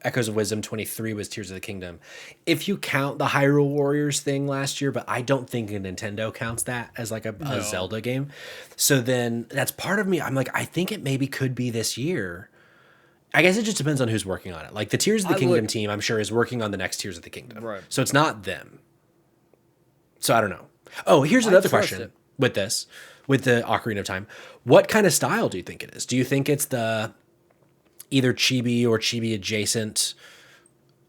Echoes of Wisdom, 23 was Tears of the Kingdom. If you count the Hyrule Warriors thing last year, but I don't think Nintendo counts that as like a Zelda game. So then that's part of me. I'm like, I think it maybe could be this year. I guess it just depends on who's working on it. Like the Tears of the Kingdom team, I'm sure, is working on the next Tears of the Kingdom. Right. So it's not them. So I don't know. Oh, here's another question with this, with the Ocarina of Time. What kind of style do you think it is? Do you think it's the either chibi or chibi adjacent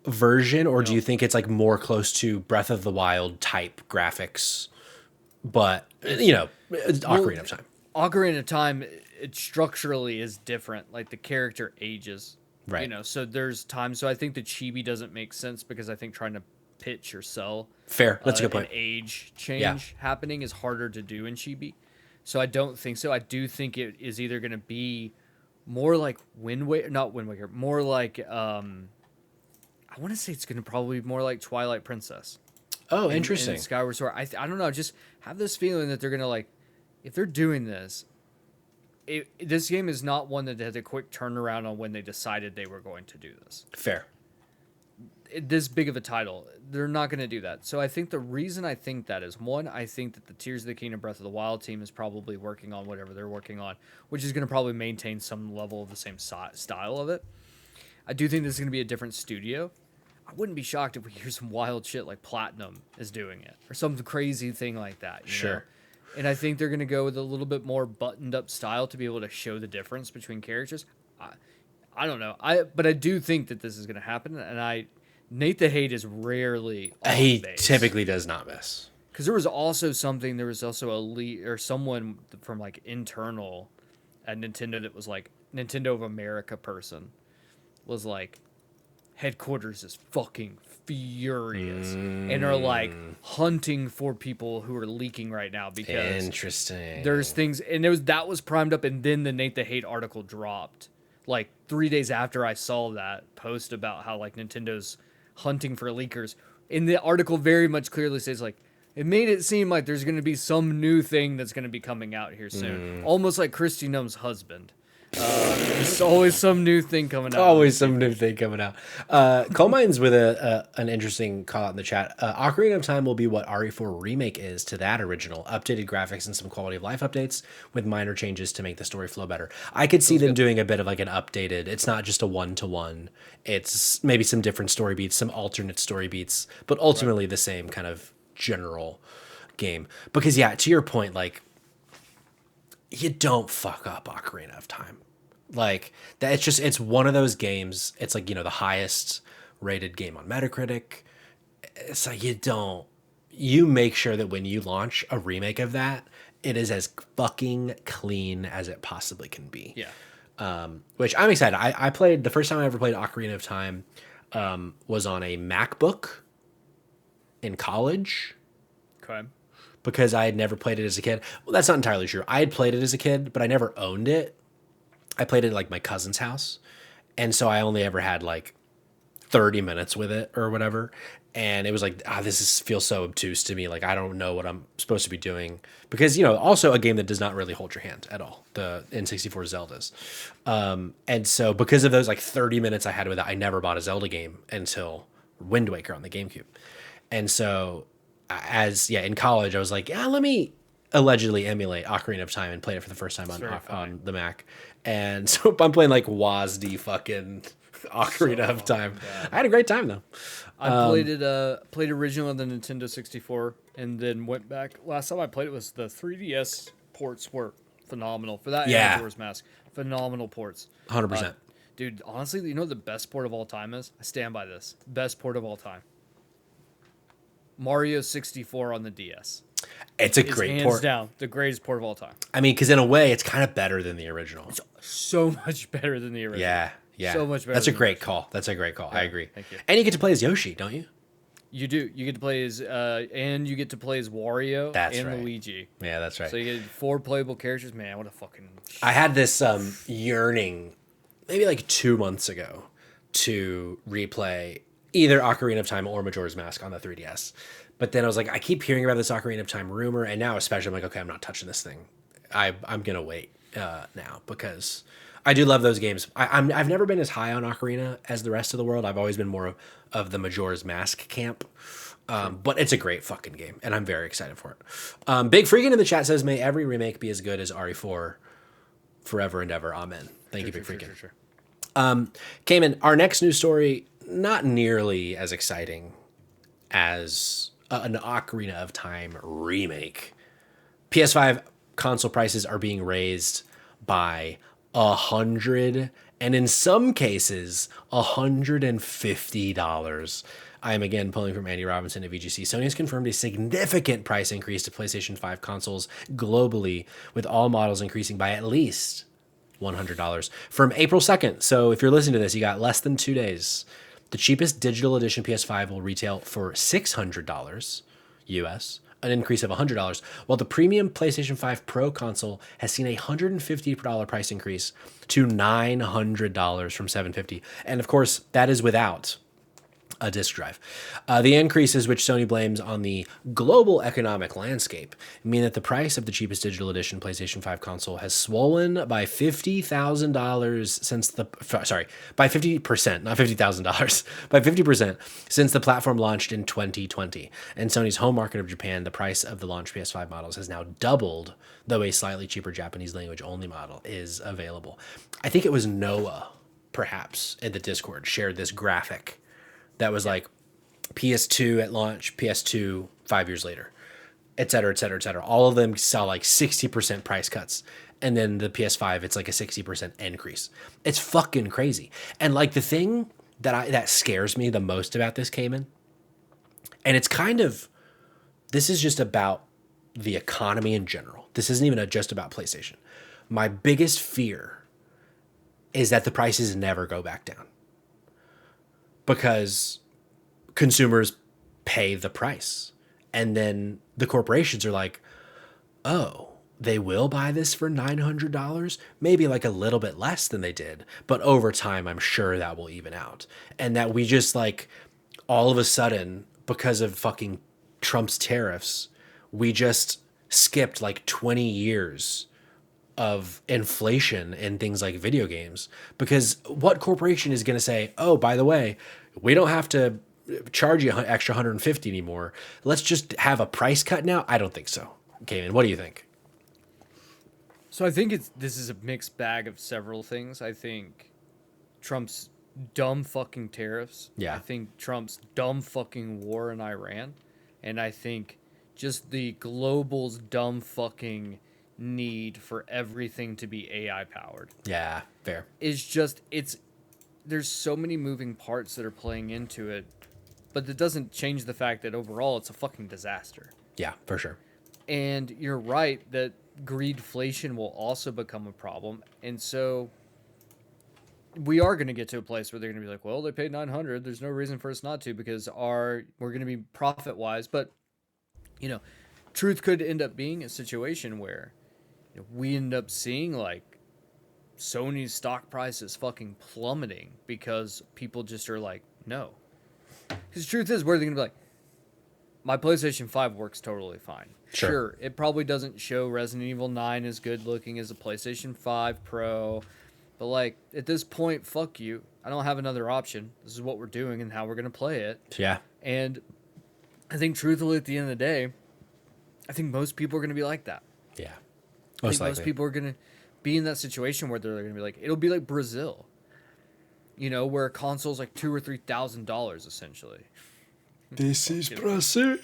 version, or do you think it's like more close to Breath of the Wild type graphics, but Ocarina of Time? Ocarina of Time, it structurally is different. Like the character ages, right? So there's time. So I think the chibi doesn't make sense because I think trying to pitch or sell fair. That's a good point. An age change happening is harder to do in chibi. So I don't think so. I do think it is either going to be more like more like I want to say it's going to probably be more like Twilight Princess. Oh, in interesting. Skyward Sword. I don't know. Just have this feeling that they're going to like, if they're doing this, this game is not one that had a quick turnaround on when they decided they were going to do this. Fair. This big of a title, they're not going to do that. So I think the reason I think that is, one, I think that the Tears of the Kingdom Breath of the Wild team is probably working on whatever they're working on, which is going to probably maintain some level of the same style of it. I do think this is going to be a different studio. I wouldn't be shocked if we hear some wild shit like Platinum is doing it or some crazy thing like that. You know? And I think they're going to go with a little bit more buttoned up style to be able to show the difference between characters. I don't know. But I do think that this is going to happen. And Nate the Hate is rarely off He base. typically does not miss. Because there was also a lead or someone from like internal at Nintendo that was like Nintendo of America person was like, headquarters is fucking furious and are like hunting for people who are leaking right now because interesting. There's things, and that was primed up, and then the Nate the Hate article dropped like 3 days after I saw that post about how like Nintendo's hunting for leakers. And the article very much clearly says like, it made it seem like there's going to be some new thing that's going to be coming out here soon, almost like Christy Numb's husband. There's always some new thing coming out. Always some new thing coming out. Coal Mines with an interesting call out in the chat. Ocarina of Time will be what RE4 Remake is to that original. Updated graphics and some quality of life updates with minor changes to make the story flow better. I could see them doing a bit of like an updated. It's not just a 1-to-1. It's maybe some different story beats, some alternate story beats, but ultimately the same kind of general game. Because yeah, to your point, like, you don't fuck up Ocarina of Time. Like that, it's one of those games. It's like, the highest rated game on Metacritic. It's like you make sure that when you launch a remake of that, it is as fucking clean as it possibly can be. Yeah. Which I'm excited. I played, the first time I ever played Ocarina of Time was on a MacBook in college. Okay. Because I had never played it as a kid. Well, that's not entirely true. I had played it as a kid, but I never owned it. I played it at like my cousin's house. And so I only ever had like 30 minutes with it or whatever. And it was like, feels so obtuse to me. Like, I don't know what I'm supposed to be doing. Because, also a game that does not really hold your hand at all. The N64 Zeldas. And so because of those like 30 minutes I had with it, I never bought a Zelda game until Wind Waker on the GameCube. And so in college, I was like, let me allegedly emulate Ocarina of Time and play it for the first time on the Mac. And so I'm playing like WASD fucking Ocarina of Time. I had a great time though. I played original on the Nintendo 64 and then went back. Last time I played it was the 3DS ports were phenomenal for that. Yeah. And Majora's Mask, phenomenal ports. 100%. Dude, honestly, you know what the best port of all time is? I stand by this. Best port of all time. Mario 64 on the DS. It's a great hands port. down the greatest port of all time. I mean, because in a way, it's kind of better than the original. It's so much better than the original. Yeah. So much better. That's a great call. Yeah, I agree. Thank you. And you get to play as Yoshi, don't you? You do. You get to play as and you get to play as Wario and Luigi. Yeah, that's right. So you get 4 playable characters. Man, what a fucking... I had this yearning maybe like 2 months ago to replay either Ocarina of Time or Majora's Mask on the 3DS. But then I was like, I keep hearing about this Ocarina of Time rumor, and now especially I'm like, okay, I'm not touching this thing. I'm going to wait now because I do love those games. I've never been as high on Ocarina as the rest of the world. I've always been more of the Majora's Mask camp. But it's a great fucking game, and I'm very excited for it. Big Freakin' in the chat says, may every remake be as good as RE4 forever and ever. Amen. Thank you, Big Freakin'. Sure. Cayman, our next news story, not nearly as exciting as an Ocarina of Time remake. PS5 console prices are being raised by 100 and in some cases $150. I am again pulling from Andy Robinson of VGC. Sony has confirmed a significant price increase to PlayStation 5 consoles globally, with all models increasing by at least $100 from April 2nd. So if you're listening to this, you got less than 2 days. The cheapest digital edition PS5 will retail for $600 US, an increase of $100, while the premium PlayStation 5 Pro console has seen a $150 price increase to $900 from $750. And of course, that is without a disk drive. The increases, which Sony blames on the global economic landscape, mean that the price of the cheapest digital edition PlayStation 5 console has swollen by $50,000 since the by 50%, not $50,000, by 50% since the platform launched in 2020. In Sony's home market of Japan, the price of the launch PS5 models has now doubled, though a slightly cheaper Japanese language only model is available. I think it was Noah, perhaps, in the Discord shared this graphic that was like PS2 at launch, PS2 5 years later, et cetera, et cetera, et cetera. All of them saw like 60% price cuts. And then the PS5, it's like a 60% increase. It's fucking crazy. And like the thing that scares me the most about this, Cayman, and it's kind of, this is just about the economy in general. This isn't even just about PlayStation. My biggest fear is that the prices never go back down, because consumers pay the price. And then the corporations are like, oh, they will buy this for $900, maybe like a little bit less than they did. But over time, I'm sure that will even out. And that we just like, all of a sudden, because of fucking Trump's tariffs, we just skipped like 20 years of inflation in things like video games. Because what corporation is going to say, oh, by the way, we don't have to charge you extra 150 anymore. Let's just have a price cut now? I don't think so. Cayman, what do you think? So I think this is a mixed bag of several things. I think Trump's dumb fucking tariffs. Yeah. I think Trump's dumb fucking war in Iran. And I think just the global's dumb fucking need for everything to be AI powered. Yeah, fair. There's so many moving parts that are playing into it, but that doesn't change the fact that overall it's a fucking disaster. Yeah, for sure. And you're right that greedflation will also become a problem. And so we are going to get to a place where they're going to be like, well, they paid 900. There's no reason for us not to, because we're going to be profit wise. But, truth could end up being a situation where we end up seeing like Sony's stock price is fucking plummeting because people just are like, no. Because the truth is, where they're going to be like, my PlayStation 5 works totally fine. Sure, it probably doesn't show Resident Evil 9 as good looking as a PlayStation 5 Pro. But, like, at this point, fuck you. I don't have another option. This is what we're doing and how we're going to play it. Yeah. And I think, truthfully, at the end of the day, I think most people are going to be like that. Yeah. Most people are going to be in that situation where they're going to be like, it'll be like Brazil. Where a console's like $2,000 or $3,000, essentially. This is Brazil.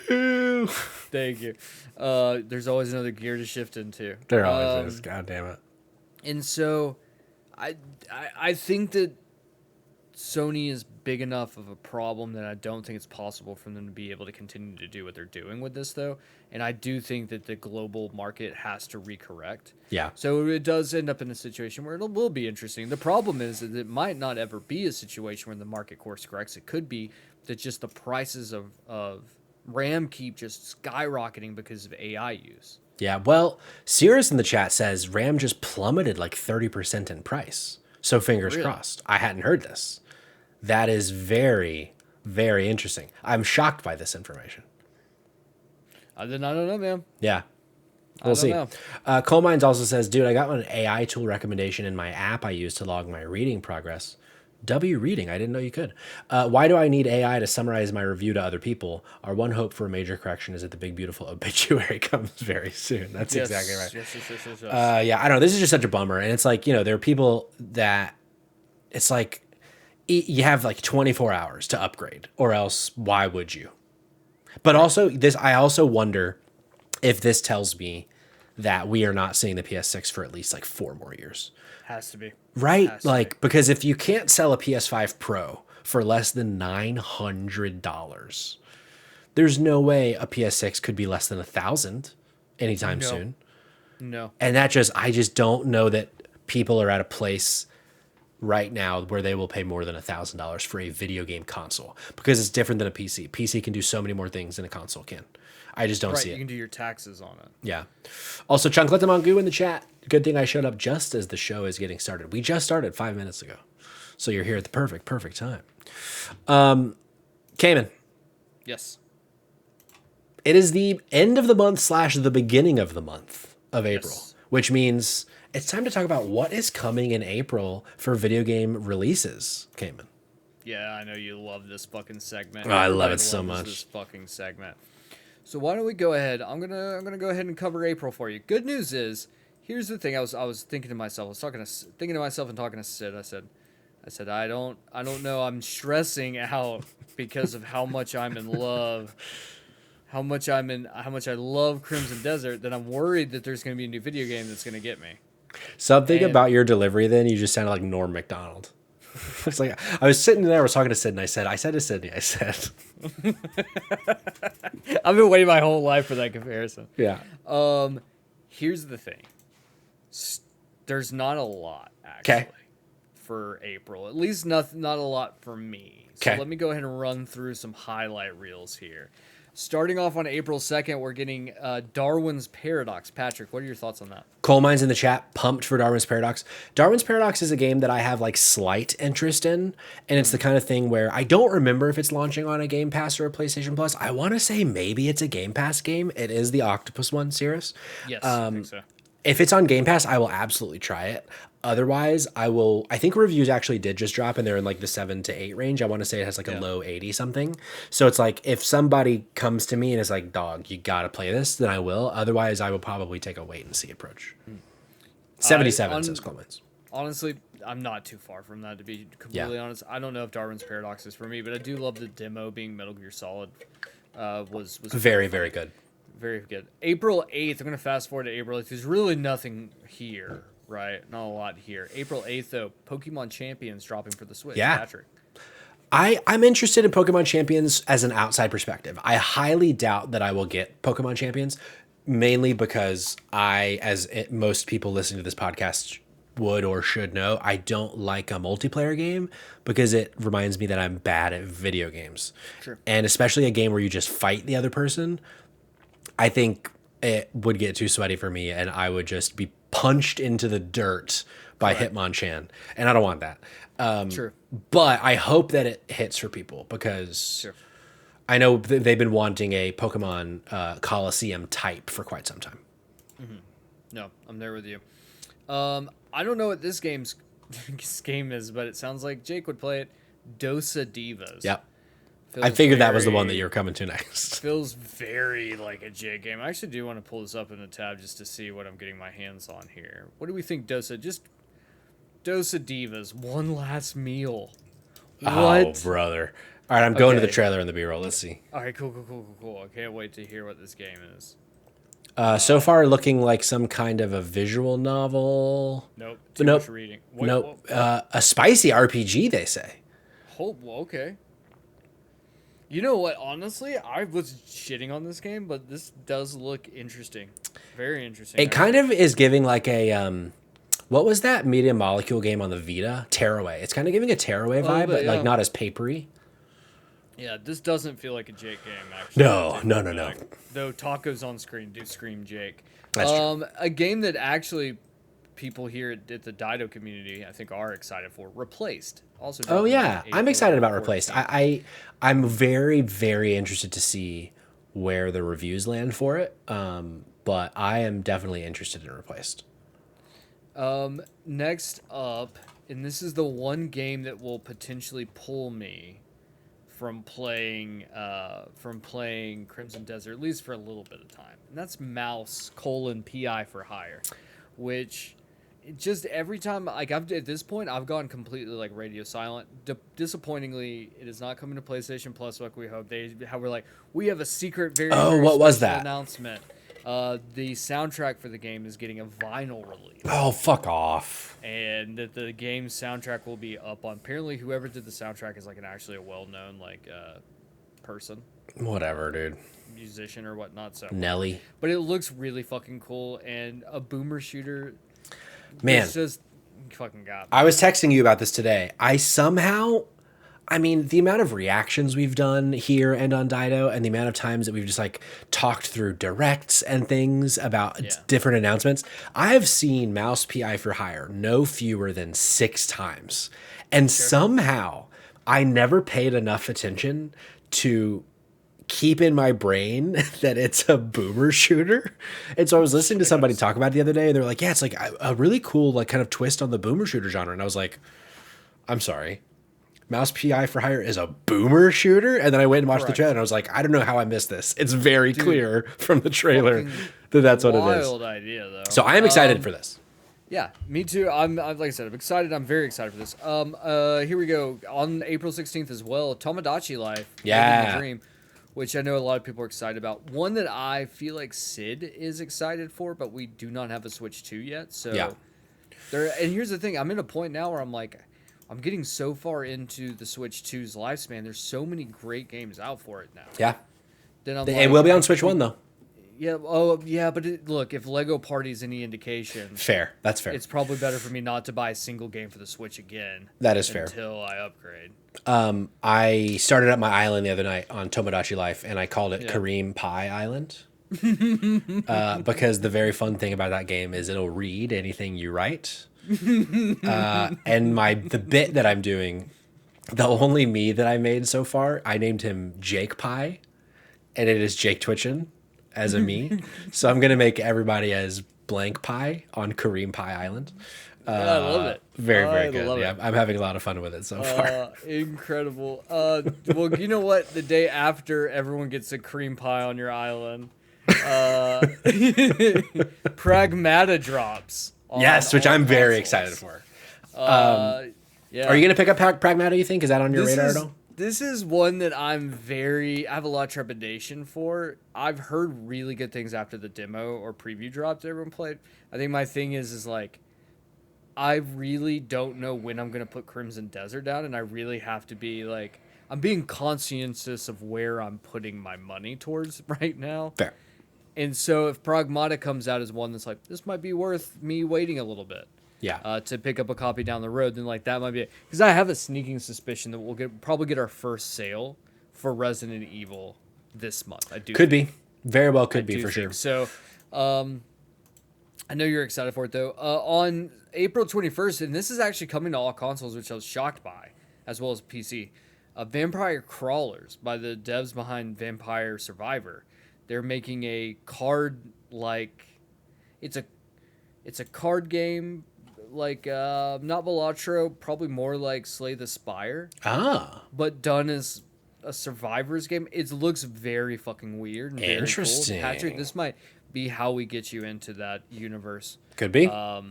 Thank you. There's always another gear to shift into. There always is. God damn it. And so, I think that Sony is big enough of a problem that I don't think it's possible for them to be able to continue to do what they're doing with this, though. And I do think that the global market has to recorrect. Yeah. So it does end up in a situation where it will be interesting. The problem is that it might not ever be a situation where the market course corrects. It could be that just the prices of RAM keep just skyrocketing because of AI use. Yeah, well, Cirrus in the chat says RAM just plummeted like 30% in price. So fingers crossed. I hadn't heard this. That is very, very interesting. I'm shocked by this information. I don't know, man. Yeah. We'll see. Coal Mines also says, dude, I got an AI tool recommendation in my app I use to log my reading progress. W reading. I didn't know you could. Why do I need AI to summarize my review to other people? Our one hope for a major correction is that the big, beautiful obituary comes very soon. That's exactly right. Yes. Yeah, I don't know. This is just such a bummer. And it's like, there are people that it's like you have like 24 hours to upgrade, or else why would you? But also I also wonder if this tells me that we are not seeing the PS6 for at least like 4 more years. Has to be. Right? Because if you can't sell a PS5 Pro for less than $900, there's no way a PS6 could be less than $1,000 anytime soon. No. And I just don't know that people are at a place right now where they will pay more than $1,000 for a video game console, because it's different than a PC. PC can do so many more things than a console can. I just don't see it. You can do your taxes on it. Yeah. Also, Chunklet Mongu in the chat. Good thing I showed up just as the show is getting started. We just started 5 minutes ago. So you're here at the perfect time. Cayman. Yes. It is the end of the month / the beginning of the month of April, which means it's time to talk about what is coming in April for video game releases, Cayman. Yeah, I know you love this fucking segment. Oh, I love Everybody it so loves much. This fucking segment. So why don't we go ahead? I'm gonna go ahead and cover April for you. Good news is, here's the thing. I was thinking to myself. I was thinking to myself and talking to Sid. I said I don't know. I'm stressing out because of how much I'm in love. How much I love Crimson Desert. That I'm worried that there's gonna be a new video game that's gonna get me. Something about your delivery then, you just sounded like Norm Macdonald. It's like I was sitting there, I was talking to Sid, and I said to Sydney, I said, I've been waiting my whole life for that comparison. yeah. Here's the thing. There's not a lot actually for April. At least not a lot for me. So let me go ahead and run through some highlight reels here. Starting off on April 2nd, we're getting Darwin's Paradox. Patrick, what are your thoughts on that? Coal Mines in the chat, pumped for Darwin's Paradox. Darwin's Paradox is a game that I have like slight interest in, and it's the kind of thing where I don't remember if it's launching on a Game Pass or a PlayStation Plus. I want to say maybe it's a Game Pass game. It is the Octopus one, Cirrus. Yes, I think so. If it's on Game Pass, I will absolutely try it. Otherwise, I think reviews actually did just drop and they're in like the 7 to 8 range. I want to say it has like a low 80 something. So it's like if somebody comes to me and is like, dog, you got to play this, then I will. Otherwise, I will probably take a wait and see approach. 77 says Coal Mines. Honestly, I'm not too far from that, to be completely honest. I don't know if Darwin's Paradox is for me, but I do love the demo being Metal Gear Solid. Was very, very good. Very good. April 8th, I'm going to fast forward to April 8th. There's really nothing here, right? Not a lot here. April 8th, though, Pokemon Champions dropping for the Switch. Yeah. Patrick. I'm interested in Pokemon Champions as an outside perspective. I highly doubt that I will get Pokemon Champions, mainly because most people listening to this podcast would or should know, I don't like a multiplayer game because it reminds me that I'm bad at video games. Sure. And especially a game where you just fight the other person, I think it would get too sweaty for me and I would just be punched into the dirt by Hitmonchan. And I don't want that. Sure. But I hope that it hits for people because I know they've been wanting a Pokemon Coliseum type for quite some time. Mm-hmm. No, I'm there with you. I don't know what this game is, but it sounds like Jake would play it. Dosa Divas. Yep. I figured that was the one that you were coming to next. Feels very like a Jake game. I actually do want to pull this up in a tab just to see what I'm getting my hands on here. What do we think, Dosa? Just Dosa Divas, one last meal. What? Oh, brother. All right, I'm going to the trailer and the B-roll. Let's see. All right, cool. I can't wait to hear what this game is. So far, looking like some kind of a visual novel. Nope. Too much reading. Nope. A spicy RPG, they say. Okay. You know what? Honestly, I was shitting on this game, but this does look interesting. Very interesting. It kind of is giving like a what was that Media Molecule game on the Vita? Tearaway. It's kind of giving a Tearaway vibe, but like not as papery. Yeah, this doesn't feel like a Jake game, actually. No. Though tacos on screen do scream Jake. That's true. A game that actually people here at the Dido community, I think, are excited for. Replaced. Also. Oh yeah, I'm excited about Replaced. I'm very, very interested to see where the reviews land for it. But I am definitely interested in Replaced. Next up, and this is the one game that will potentially pull me from playing Crimson Desert, at least for a little bit of time. And that's Mouse: PI for Hire, which just every time, like at this point, I've gone completely like radio silent. Disappointingly, it is not coming to PlayStation Plus like we hoped. We have a secret, very what was that announcement. The soundtrack for the game is getting a vinyl release. Oh, fuck off. And that the game's soundtrack will be up on. Apparently, whoever did the soundtrack is like actually a well-known person. Whatever, dude. Musician or whatnot. So Nelly. But it looks really fucking cool, and a boomer shooter. Man, it's just fucking god. I was texting you about this today. The amount of reactions we've done here and on Dido and the amount of times that we've just like talked through directs and things about different announcements. I have seen Mouse PI for Hire no fewer than 6 times. And somehow I never paid enough attention to keep in my brain that it's a boomer shooter. And so I was listening to somebody talk about it the other day, and they're like, yeah, it's like a really cool, like, kind of twist on the boomer shooter genre. And I was like, I'm sorry, Mouse PI for Hire is a boomer shooter? And then I went and watched the trailer, and I was like, I don't know how I missed this. It's very clear from the trailer that that's what it is. Wild idea, though. So I am excited for this. Yeah, me too. I'm like I said, I'm excited. I'm very excited for this. Here we go. On April 16th as well, Tomodachi Life. Yeah. Living the Dream, which I know a lot of people are excited about. One that I feel like Sid is excited for, but we do not have a Switch 2 yet. So Yeah. And here's the thing. I'm in a point now where I'm like, I'm getting so far into the Switch 2's lifespan. There's so many great games out for it now. Yeah. Then I'm It will be on Switch 1, though. Yeah. Oh, yeah. But look, if Lego Party's any indication, Fair. That's fair. it's probably better for me not to buy a single game for the Switch again. That is fair. Until I upgrade. I started up my island the other night on Tomodachi Life, and I called it Kareem Pie Island. Because the very fun thing about that game is it'll read anything you write. And the bit that I'm doing, the only me that I made so far, I named him Jake Pie, and it is Jake Twitchin as a me. So I'm gonna make everybody as blank pie on Kareem Pie Island. I love it. Very good. Yeah, I'm having a lot of fun with it so far. Incredible. Well, you know what? The day after everyone gets a cream pie on your island, Pragmata drops. Yes, which I'm very excited for. Yeah. Are you going to pick up Pragmata, you think? Is that on your radar at all? This is one that I have a lot of trepidation for. I've heard really good things after the demo or preview drops everyone played. I think my thing is like, I really don't know when I'm going to put Crimson Desert down, and I really have to be like, I'm being conscientious of where I'm putting my money towards right now. Fair. And so if Pragmata comes out as one that's like, this might be worth me waiting a little bit. Yeah. To pick up a copy down the road, then like that might be it. Because I have a sneaking suspicion that we'll probably get our first sale for Resident Evil this month. I do. Could be. Very well could be for sure. So, I know you're excited for it though. On April 21st, and this is actually coming to all consoles, which I was shocked by, as well as PC. Vampire Crawlers by the devs behind Vampire Survivor. They're making a card it's a card game like not Balatro, probably more like Slay the Spire. But done as a survivor's game. It looks very fucking weird and very interesting. Cool. Patrick, this might be how we get you into that universe. Could be. That's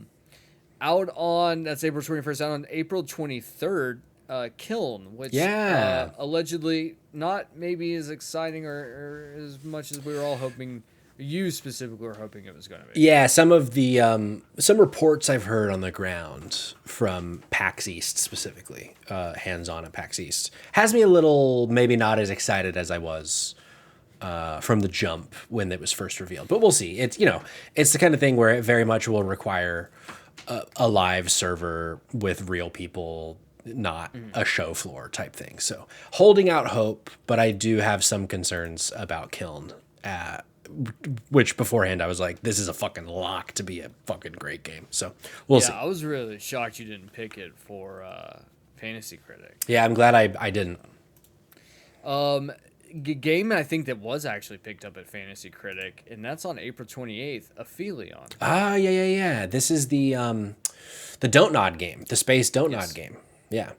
April 21st. Out on April 23rd, Kiln, which allegedly not maybe as exciting or as much as we were all hoping. You specifically were hoping it was going to be. Yeah, some of the some reports I've heard on the ground from PAX East specifically, hands-on at PAX East, has me a little maybe not as excited as I was from the jump when it was first revealed. But we'll see. It's it's the kind of thing where it very much will require a live server with real people, not a show floor type thing. So holding out hope, but I do have some concerns about Kiln. Which beforehand I was like, this is a fucking lock to be a fucking great game. So we'll see. I was really shocked you didn't pick it for Fantasy Critic. Yeah, I'm glad I didn't. Game I think that was actually picked up at Fantasy Critic, and that's on April 28th, Aphelion. Yeah. This is the Don't Nod game, the space Don't Nod game. Yeah.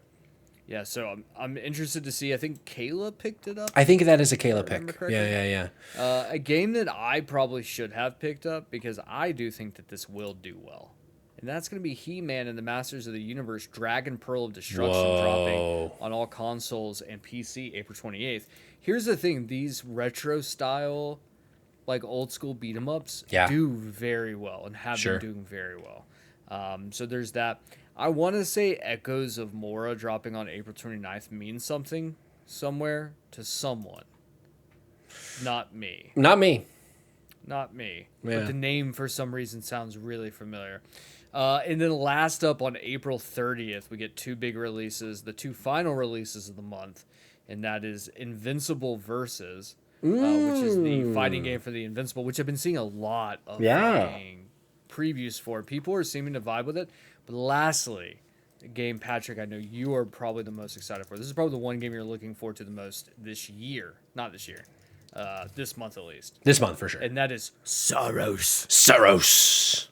Yeah, so I'm interested to see. I think Kayla picked it up. I think that is a Kayla pick. Yeah. A game that I probably should have picked up because I do think that this will do well. And that's going to be He-Man and the Masters of the Universe Dragon Pearl of Destruction dropping on all consoles and PC April 28th. Here's the thing. These retro style, like old school beat 'em ups do very well and have been doing very well. So there's that. I want to say Echoes of Mora dropping on April 29th means something somewhere to someone. Not me. Not me. Yeah. But the name for some reason sounds really familiar. And then last up on April 30th, we get two big releases, the two final releases of the month, and that is Invincible Versus, which is the fighting game for the Invincible, which I've been seeing a lot of previews for. People are seeming to vibe with it. But lastly, game, Patrick, I know you are probably the most excited for. This is probably the one game you're looking forward to the most this year. Not this year. This month at least. This month for sure. And that is Soros. Soros.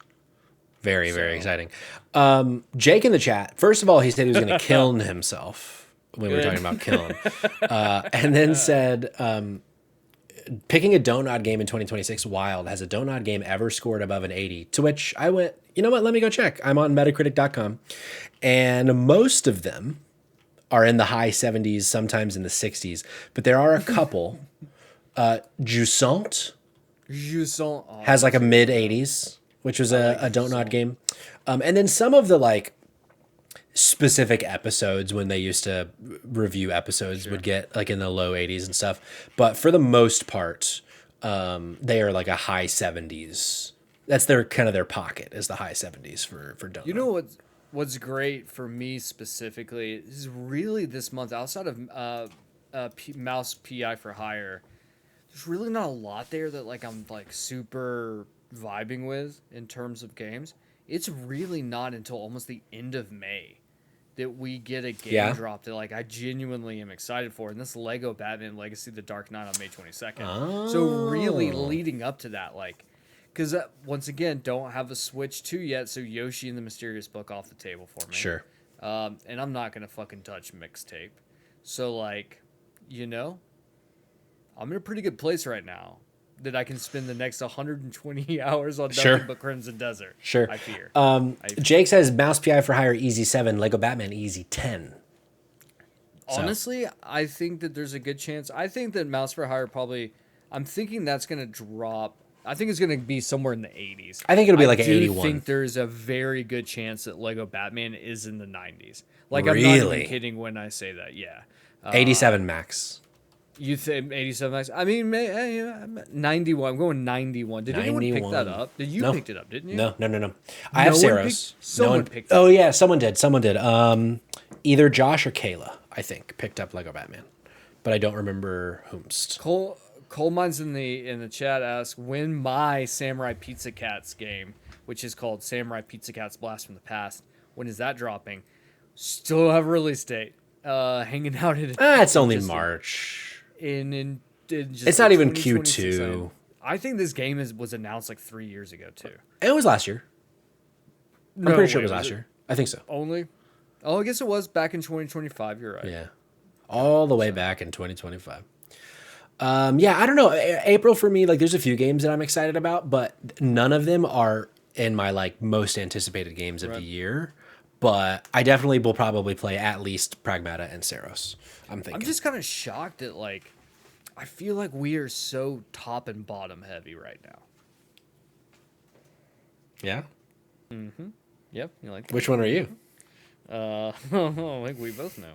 Very, very exciting. Jake in the chat, first of all, he said he was going to kill himself when we were talking about killing. And then said, picking a donut game in 2026, wild. Has a donut game ever scored above an 80? To which I went, you know what? Let me go check. I'm on Metacritic.com. And most of them are in the high 70s, sometimes in the 60s. But there are a couple. Jusant has like a mid 80s, which was a Don't Nod game. And then some of the like specific episodes when they used to review episodes would get like in the low 80s and stuff. But for the most part, they are like a high 70s. That's their kind of their pocket is the high 70s for Don't Nod. You know what's great for me specifically is really this month outside of Mouse PI for Hire. There's really not a lot there that like I'm like super vibing with in terms of games. It's really not until almost the end of May that we get a game drop that like I genuinely am excited for, and this Lego Batman Legacy: The Dark Knight on May 22nd. Oh. So really leading up to that, like, because once again, don't have a Switch 2 yet, so Yoshi and the Mysterious Book off the table for me. Sure. And I'm not gonna fucking touch Mixtape. So like, you know, I'm in a pretty good place right now that I can spend the next 120 hours on nothing but Crimson Desert. Sure. I fear. Jake says Mouse PI for Hire easy 7, Lego Batman easy 10. Honestly, I think that there's a good chance. I think that Mouse for Hire probably, I'm thinking that's going to drop. I think it's going to be somewhere in the 80s. I think it'll be like an 81. I think there's a very good chance that Lego Batman is in the 90s. Like, really? I'm not even kidding when I say that. Yeah. 87 max. You think 87 max? I mean, 91. I'm going 91. Did anyone pick that up? Did you pick it up, didn't you? No. I have Saros. Someone picked it up. Oh, yeah, someone did. Either Josh or Kayla, I think, picked up Lego Batman. But I don't remember whomst. Coal Mines in the chat asks, when my Samurai Pizza Cats game, which is called Samurai Pizza Cats Blast from the Past, when is that dropping? Still have a release date. Hanging out in it's only March. In just it's not even Q2. I think this game was announced like 3 years ago too. It was last year. I'm pretty sure it was last year. I think so. Only? Oh, I guess it was back in 2025. You're right. Yeah, all the way back in 2025. Yeah, I don't know. April for me, like, there's a few games that I'm excited about, but none of them are in my like most anticipated games of the year. But I definitely will probably play at least Pragmata and Saros. I'm just kind of shocked at like, I feel like we are so top and bottom heavy right now. Yeah. Mm-hmm. Yep. You like that? Which one are you? I think we both know.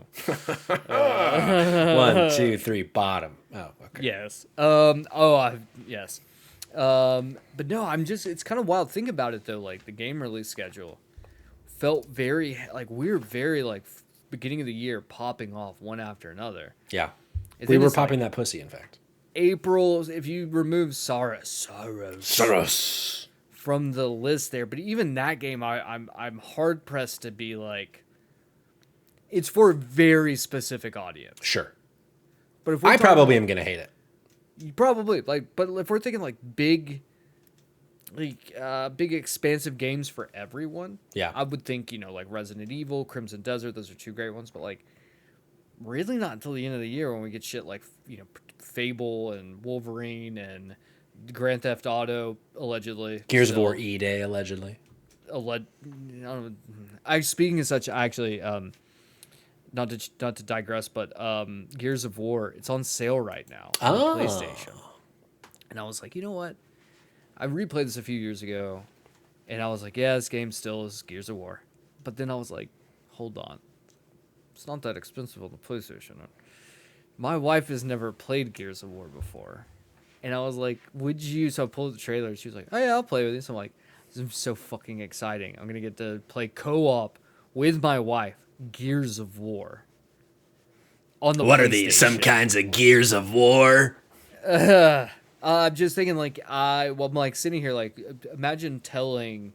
1, 2, 3, bottom. Oh, okay. Yes. Yes. But no, it's kind of wild. Think about it though. Like the game release schedule felt very like we were very like beginning of the year popping off one after another. Yeah. We were popping that pussy, in fact. April, if you remove Saros from the list there, but even that game, I'm hard pressed to be like, it's for a very specific audience. Sure. But if I probably am gonna hate it. You probably like, but if we're thinking like big expansive games for everyone, yeah, I would think like Resident Evil, Crimson Desert, those are two great ones, but like really not until the end of the year when we get shit like Fable and Wolverine and Grand Theft Auto allegedly, Gears of War E-Day allegedly. Speaking of such, actually, not to digress, but Gears of War, it's on sale right now on the PlayStation, and I was like, you know what? I replayed this a few years ago, and I was like, yeah, this game still is Gears of War. But then I was like, hold on. It's not that expensive on the PlayStation. My wife has never played Gears of War before. And I was like, would you? So I pulled the trailer. She was like, oh, yeah, I'll play with you. So I'm like, this is so fucking exciting. I'm going to get to play co-op with my wife, Gears of War. On the What are these? Some kinds of Gears of War? I'm just thinking, like, I'm like sitting here, like, imagine telling,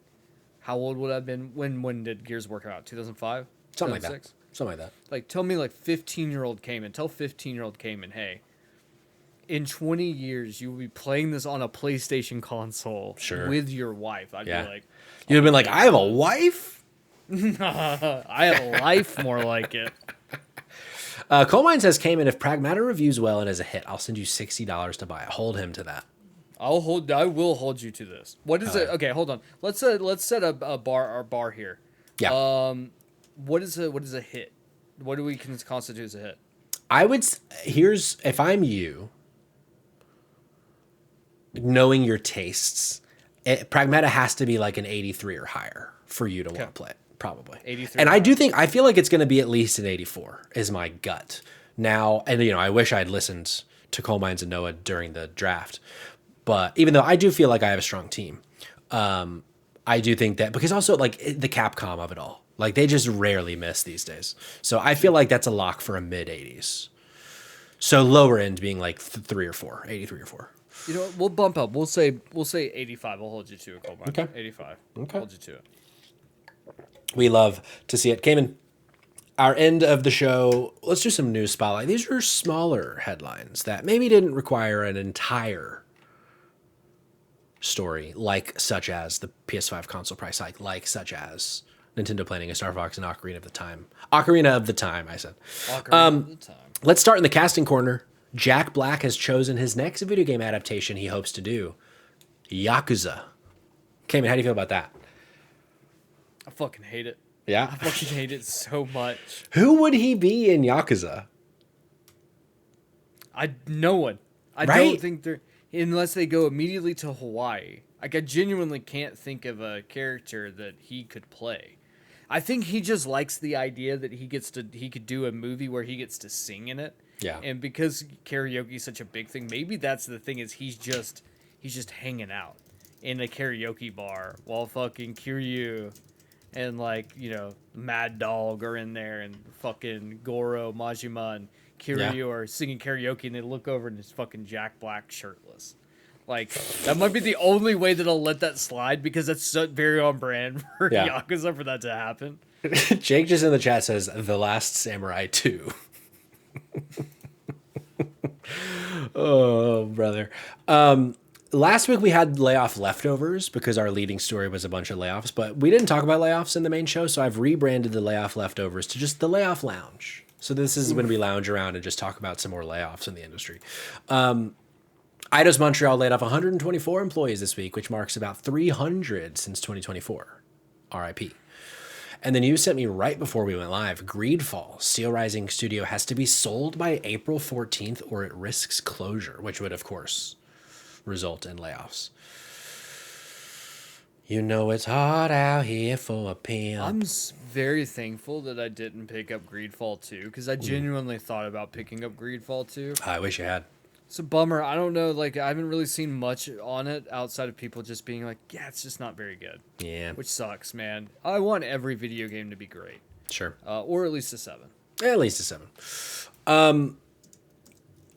how old would I have been when did Gears of War come out? 2005? Something like that. 2006? Something like that. Like, tell me, like, 15-year-old Cayman. Tell 15-year-old Cayman, hey, in 20 years, you will be playing this on a PlayStation console Sure. with your wife. I'd Yeah. be like, You'd have been like, I have a wife? I have a life more like it. Colemine says, Cayman, if Pragmata reviews well and is a hit, I'll send you $60 to buy it. Hold him to that. I will hold you to this. What is it? Okay, hold on. Let's set a bar here. Yeah. What is a hit? What do we constitute as a hit? Here's, if I'm you, knowing your tastes, Pragmata has to be like an 83 or higher for you to want to play it, probably. 83. And I feel like it's going to be at least an 84 is my gut. Now, and I wish I'd listened to Coal Mines and Noah during the draft, but even though I do feel like I have a strong team, I do think that because also like the Capcom of it all, like they just rarely miss these days. So I feel like that's a lock for a mid 80s. So lower end being like 3 or 4, 83 or 4. You know what? We'll bump up. We'll say 85. I'll hold you to it, Colby. Okay. 85. Okay. Hold you to it. We love to see it. Cayman, our end of the show, let's do some news spotlight. These are smaller headlines that maybe didn't require an entire story, like such as the PS5 console price hike, like such as Nintendo planning a Star Fox and Ocarina of the Time. Ocarina of the Time, I said. Ocarina of the Time. Let's start in the casting corner. Jack Black has chosen his next video game adaptation he hopes to do, Yakuza. Cayman, how do you feel about that? I fucking hate it. Yeah? I fucking hate it so much. Who would he be in Yakuza? No one. I Right? don't think they're unless they go immediately to Hawaii. Like I genuinely can't think of a character that he could play. I think he just likes the idea that he could do a movie where he gets to sing in it. Yeah. And because karaoke is such a big thing, maybe that's the thing is he's just hanging out in a karaoke bar while fucking Kiryu and Mad Dog are in there and fucking Goro, Majima, and Kiryu are singing karaoke and they look over and it's fucking Jack Black shirtless. Like, that might be the only way that I'll let that slide because that's so very on brand for Yakuza for that to happen. Jake just in the chat says, The Last Samurai 2. Oh, brother. Last week we had layoff leftovers because our leading story was a bunch of layoffs, but we didn't talk about layoffs in the main show, so I've rebranded the layoff leftovers to just the layoff lounge. So this is when we lounge around and just talk about some more layoffs in the industry. Eidos Montreal laid off 124 employees this week, which marks about 300 since 2024. RIP. And the news sent me right before we went live. Greedfall, Steel Rising Studio, has to be sold by April 14th or it risks closure, which would, of course, result in layoffs. You know it's hard out here for a pimp. I'm very thankful that I didn't pick up Greedfall 2 because I genuinely thought about picking up Greedfall 2. I wish you had. It's a bummer. I don't know. Like, I haven't really seen much on it outside of people just being like, yeah, it's just not very good. Yeah. Which sucks, man. I want every video game to be great. Sure. Or at least a 7. At least a 7.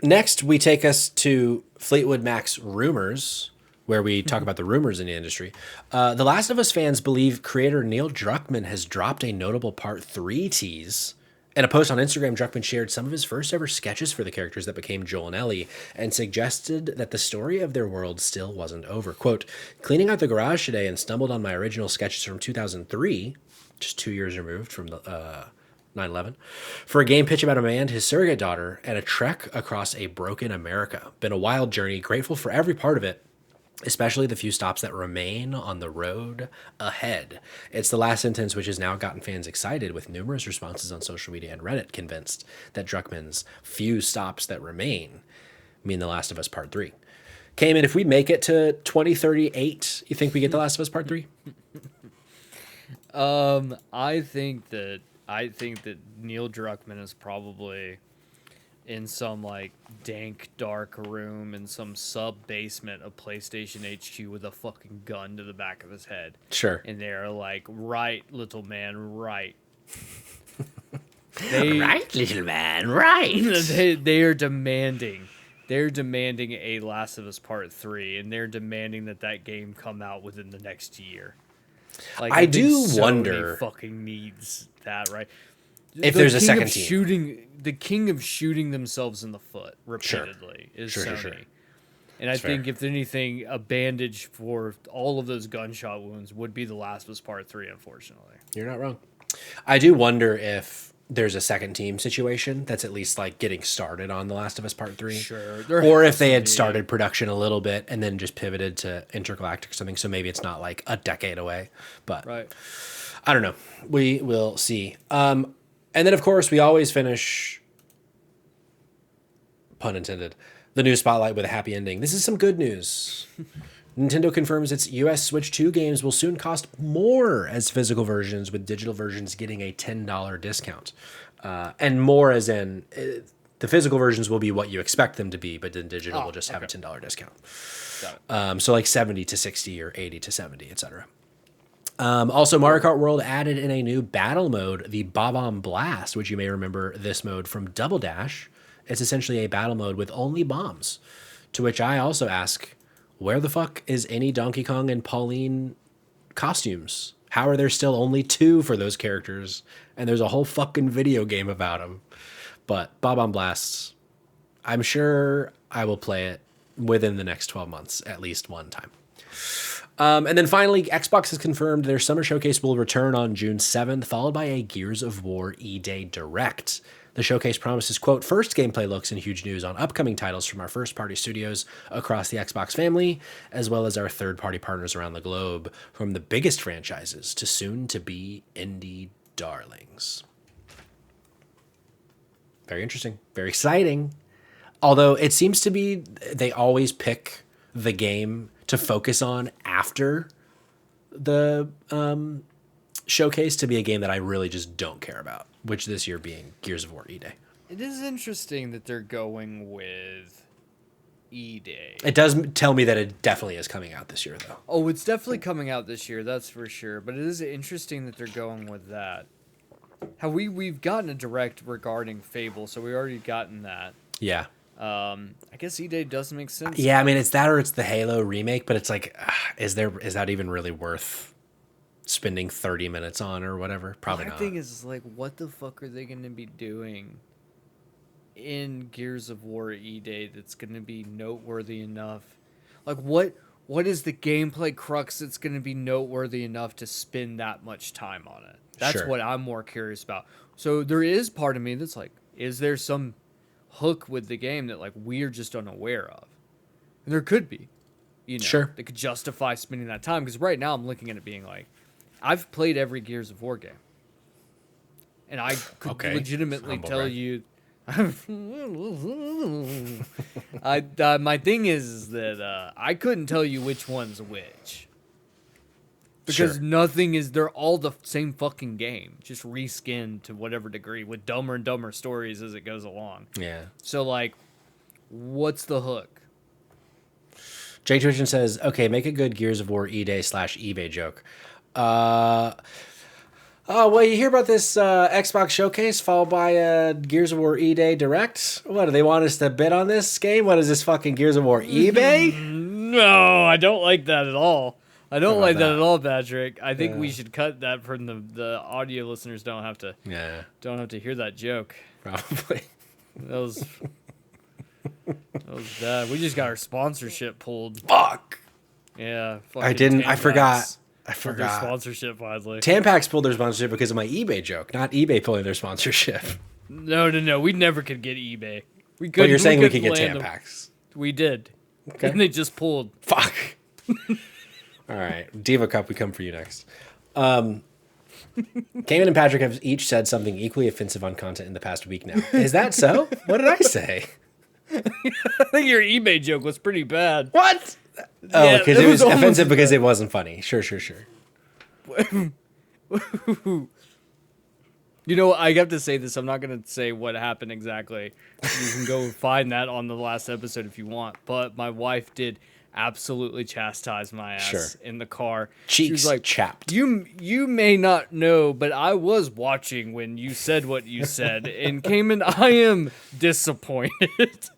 Next, we take us to Fleetwood Mac's Rumors, where we talk about the rumors in the industry. The Last of Us fans believe creator Neil Druckmann has dropped a notable Part 3 tease. In a post on Instagram, Druckmann shared some of his first ever sketches for the characters that became Joel and Ellie and suggested that the story of their world still wasn't over. Quote, cleaning out the garage today and stumbled on my original sketches from 2003, just 2 years removed from the 9/11, for a game pitch about a man, his surrogate daughter, and a trek across a broken America. Been a wild journey, grateful for every part of it, especially the few stops that remain on the road ahead. It's the last sentence which has now gotten fans excited, with numerous responses on social media and Reddit convinced that Druckmann's few stops that remain mean The Last of Us Part 3. Cayman, if we make it to 2038, you think we get The Last of Us Part 3? I think that Neil Druckmann is probably in some like dank dark room in some sub basement of PlayStation HQ with a fucking gun to the back of his head. Sure. And they're like, right, little man, right. Right, little man, right. They are demanding. They're demanding a Last of Us Part 3, and they're demanding that game come out within the next year. Like, I do think Sony wonder. fucking needs that, right? If there's a second team. The king of shooting themselves in the foot repeatedly is Sony. Sure. And I think, if anything, a bandage for all of those gunshot wounds would be The Last of Us Part 3, unfortunately. You're not wrong. I do wonder if there's a second team situation that's at least like getting started on The Last of Us Part 3. Sure. Or if they had started production a little bit and then just pivoted to Intergalactic or something. So maybe it's not like a decade away. But Right. I don't know. We will see. And then, of course, we always finish, pun intended, the news spotlight with a happy ending. This is some good news. Nintendo confirms its US Switch 2 games will soon cost more as physical versions, with digital versions getting a $10 discount. And more as in, the physical versions will be what you expect them to be, but then digital will just have a $10 discount. Got it. So like 70 to 60 or 80 to 70, etc. Also, Mario Kart World added in a new battle mode, the Bob-omb Blast, which you may remember this mode from Double Dash. It's essentially a battle mode with only bombs, to which I also ask, where the fuck is any Donkey Kong and Pauline costumes? How are there still only 2 for those characters? And there's a whole fucking video game about them. But Bob-omb Blasts, I'm sure I will play it within the next 12 months, at least one time. And then finally, Xbox has confirmed their Summer Showcase will return on June 7th, followed by a Gears of War E-Day Direct. The showcase promises, quote, first gameplay looks and huge news on upcoming titles from our first-party studios across the Xbox family, as well as our third-party partners around the globe, from the biggest franchises to soon-to-be indie darlings. Very interesting. Very exciting. Although it seems to be they always pick the game to focus on after the showcase to be a game that I really just don't care about, which this year being Gears of War E-Day. It is interesting that they're going with E-Day. It does tell me that it definitely is coming out this year, though. Oh, it's definitely coming out this year, that's for sure. But it is interesting that they're going with that. How we've gotten a direct regarding Fable, so we already gotten that. Yeah. I guess E-Day does make sense. Yeah, I mean, it's that or it's the Halo remake, but it's like, is that even really worth spending 30 minutes on or whatever? Probably not. My thing is, like, what the fuck are they going to be doing in Gears of War E-Day that's going to be noteworthy enough? Like, what is the gameplay crux that's going to be noteworthy enough to spend that much time on it? That's what I'm more curious about. So there is part of me that's like, is there some hook with the game that, like, we're just unaware of? And there could be, Sure. That could justify spending that time. Because right now I'm looking at it being like, I've played every Gears of War game, and I could legitimately tell you. My thing is that I couldn't tell you which one's which. Because nothing is, they're all the same fucking game, just reskinned to whatever degree with dumber and dumber stories as it goes along. Yeah. So, like, what's the hook? Jake Twitchen says, okay, make a good Gears of War E-Day / eBay joke. Well, you hear about this Xbox showcase followed by a Gears of War E-Day Direct? What, do they want us to bid on this game? What is this fucking Gears of War eBay? No, I don't like that at all. I don't like that at all, Patrick. I think we should cut that from the audio listeners don't have to hear that joke. Probably. That was bad. We just got our sponsorship pulled. Fuck. Yeah. I didn't. I forgot. Their sponsorship finally. Tampax pulled their sponsorship because of my eBay joke, not eBay pulling their sponsorship. No. We never could get eBay. We could. But you're saying we could get Tampax. We did. Okay. And they just pulled. Fuck. All right. Diva Cup, we come for you next. Cayman and Patrick have each said something equally offensive on content in the past week now. Is that so? What did I say? I think your eBay joke was pretty bad. What? Oh, because it was offensive because it wasn't funny. Sure. You know, I have to say this. I'm not going to say what happened exactly. You can go find that on the last episode if you want. But my wife did absolutely chastise my ass in the car. Cheeks she was like, chapped. You may not know, but I was watching when you said what you said. And Cayman, I am disappointed.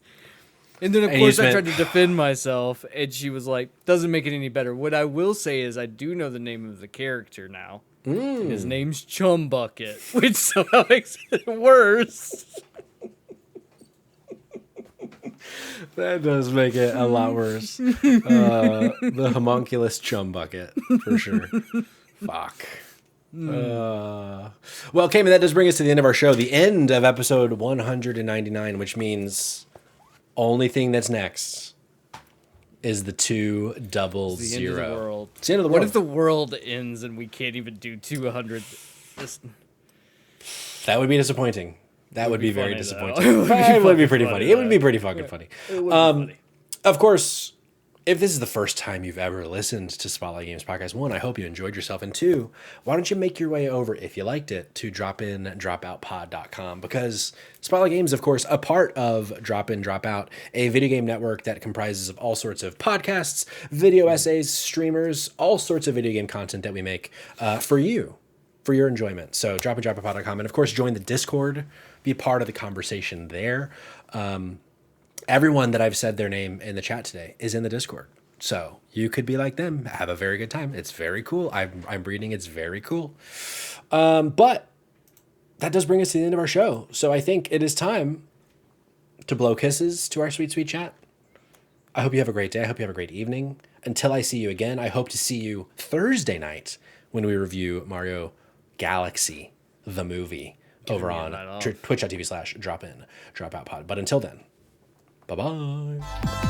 And then, of course, I tried to defend myself, and she was like, doesn't make it any better. What I will say is I do know the name of the character now. And his name's Chum Bucket, which somehow makes it worse. That does make it a lot worse. The homunculus chum bucket, for sure. Fuck. Well, Cayman, that does bring us to the end of our show, the end of episode 199, which means only thing that's next is the 200. It's the end of the world. It's the end of the What world. if the world ends and we can't even do 200? That would be disappointing. That would be very funny, disappointing. though. It would be pretty funny. It would be pretty fucking funny. It would be funny. Of course, if this is the first time you've ever listened to Spotlight Games Podcast, one, I hope you enjoyed yourself. And two, why don't you make your way over, if you liked it, to dropindropoutpod.com, because Spotlight Games, of course, a part of Drop In, Drop Out, a video game network that comprises of all sorts of podcasts, video essays, streamers, all sorts of video game content that we make for you, for your enjoyment. So dropindropoutpod.com. And of course, join the Discord, be part of the conversation there. Everyone that I've said their name in the chat today is in the Discord. So you could be like them, have a very good time. It's very cool. I'm reading. It's very cool. But that does bring us to the end of our show. So I think it is time to blow kisses to our sweet, sweet chat. I hope you have a great day. I hope you have a great evening. Until I see you again, I hope to see you Thursday night when we review Mario Galaxy, the movie, over on twitch.tv/dropin dropoutpod. But until then, bye-bye.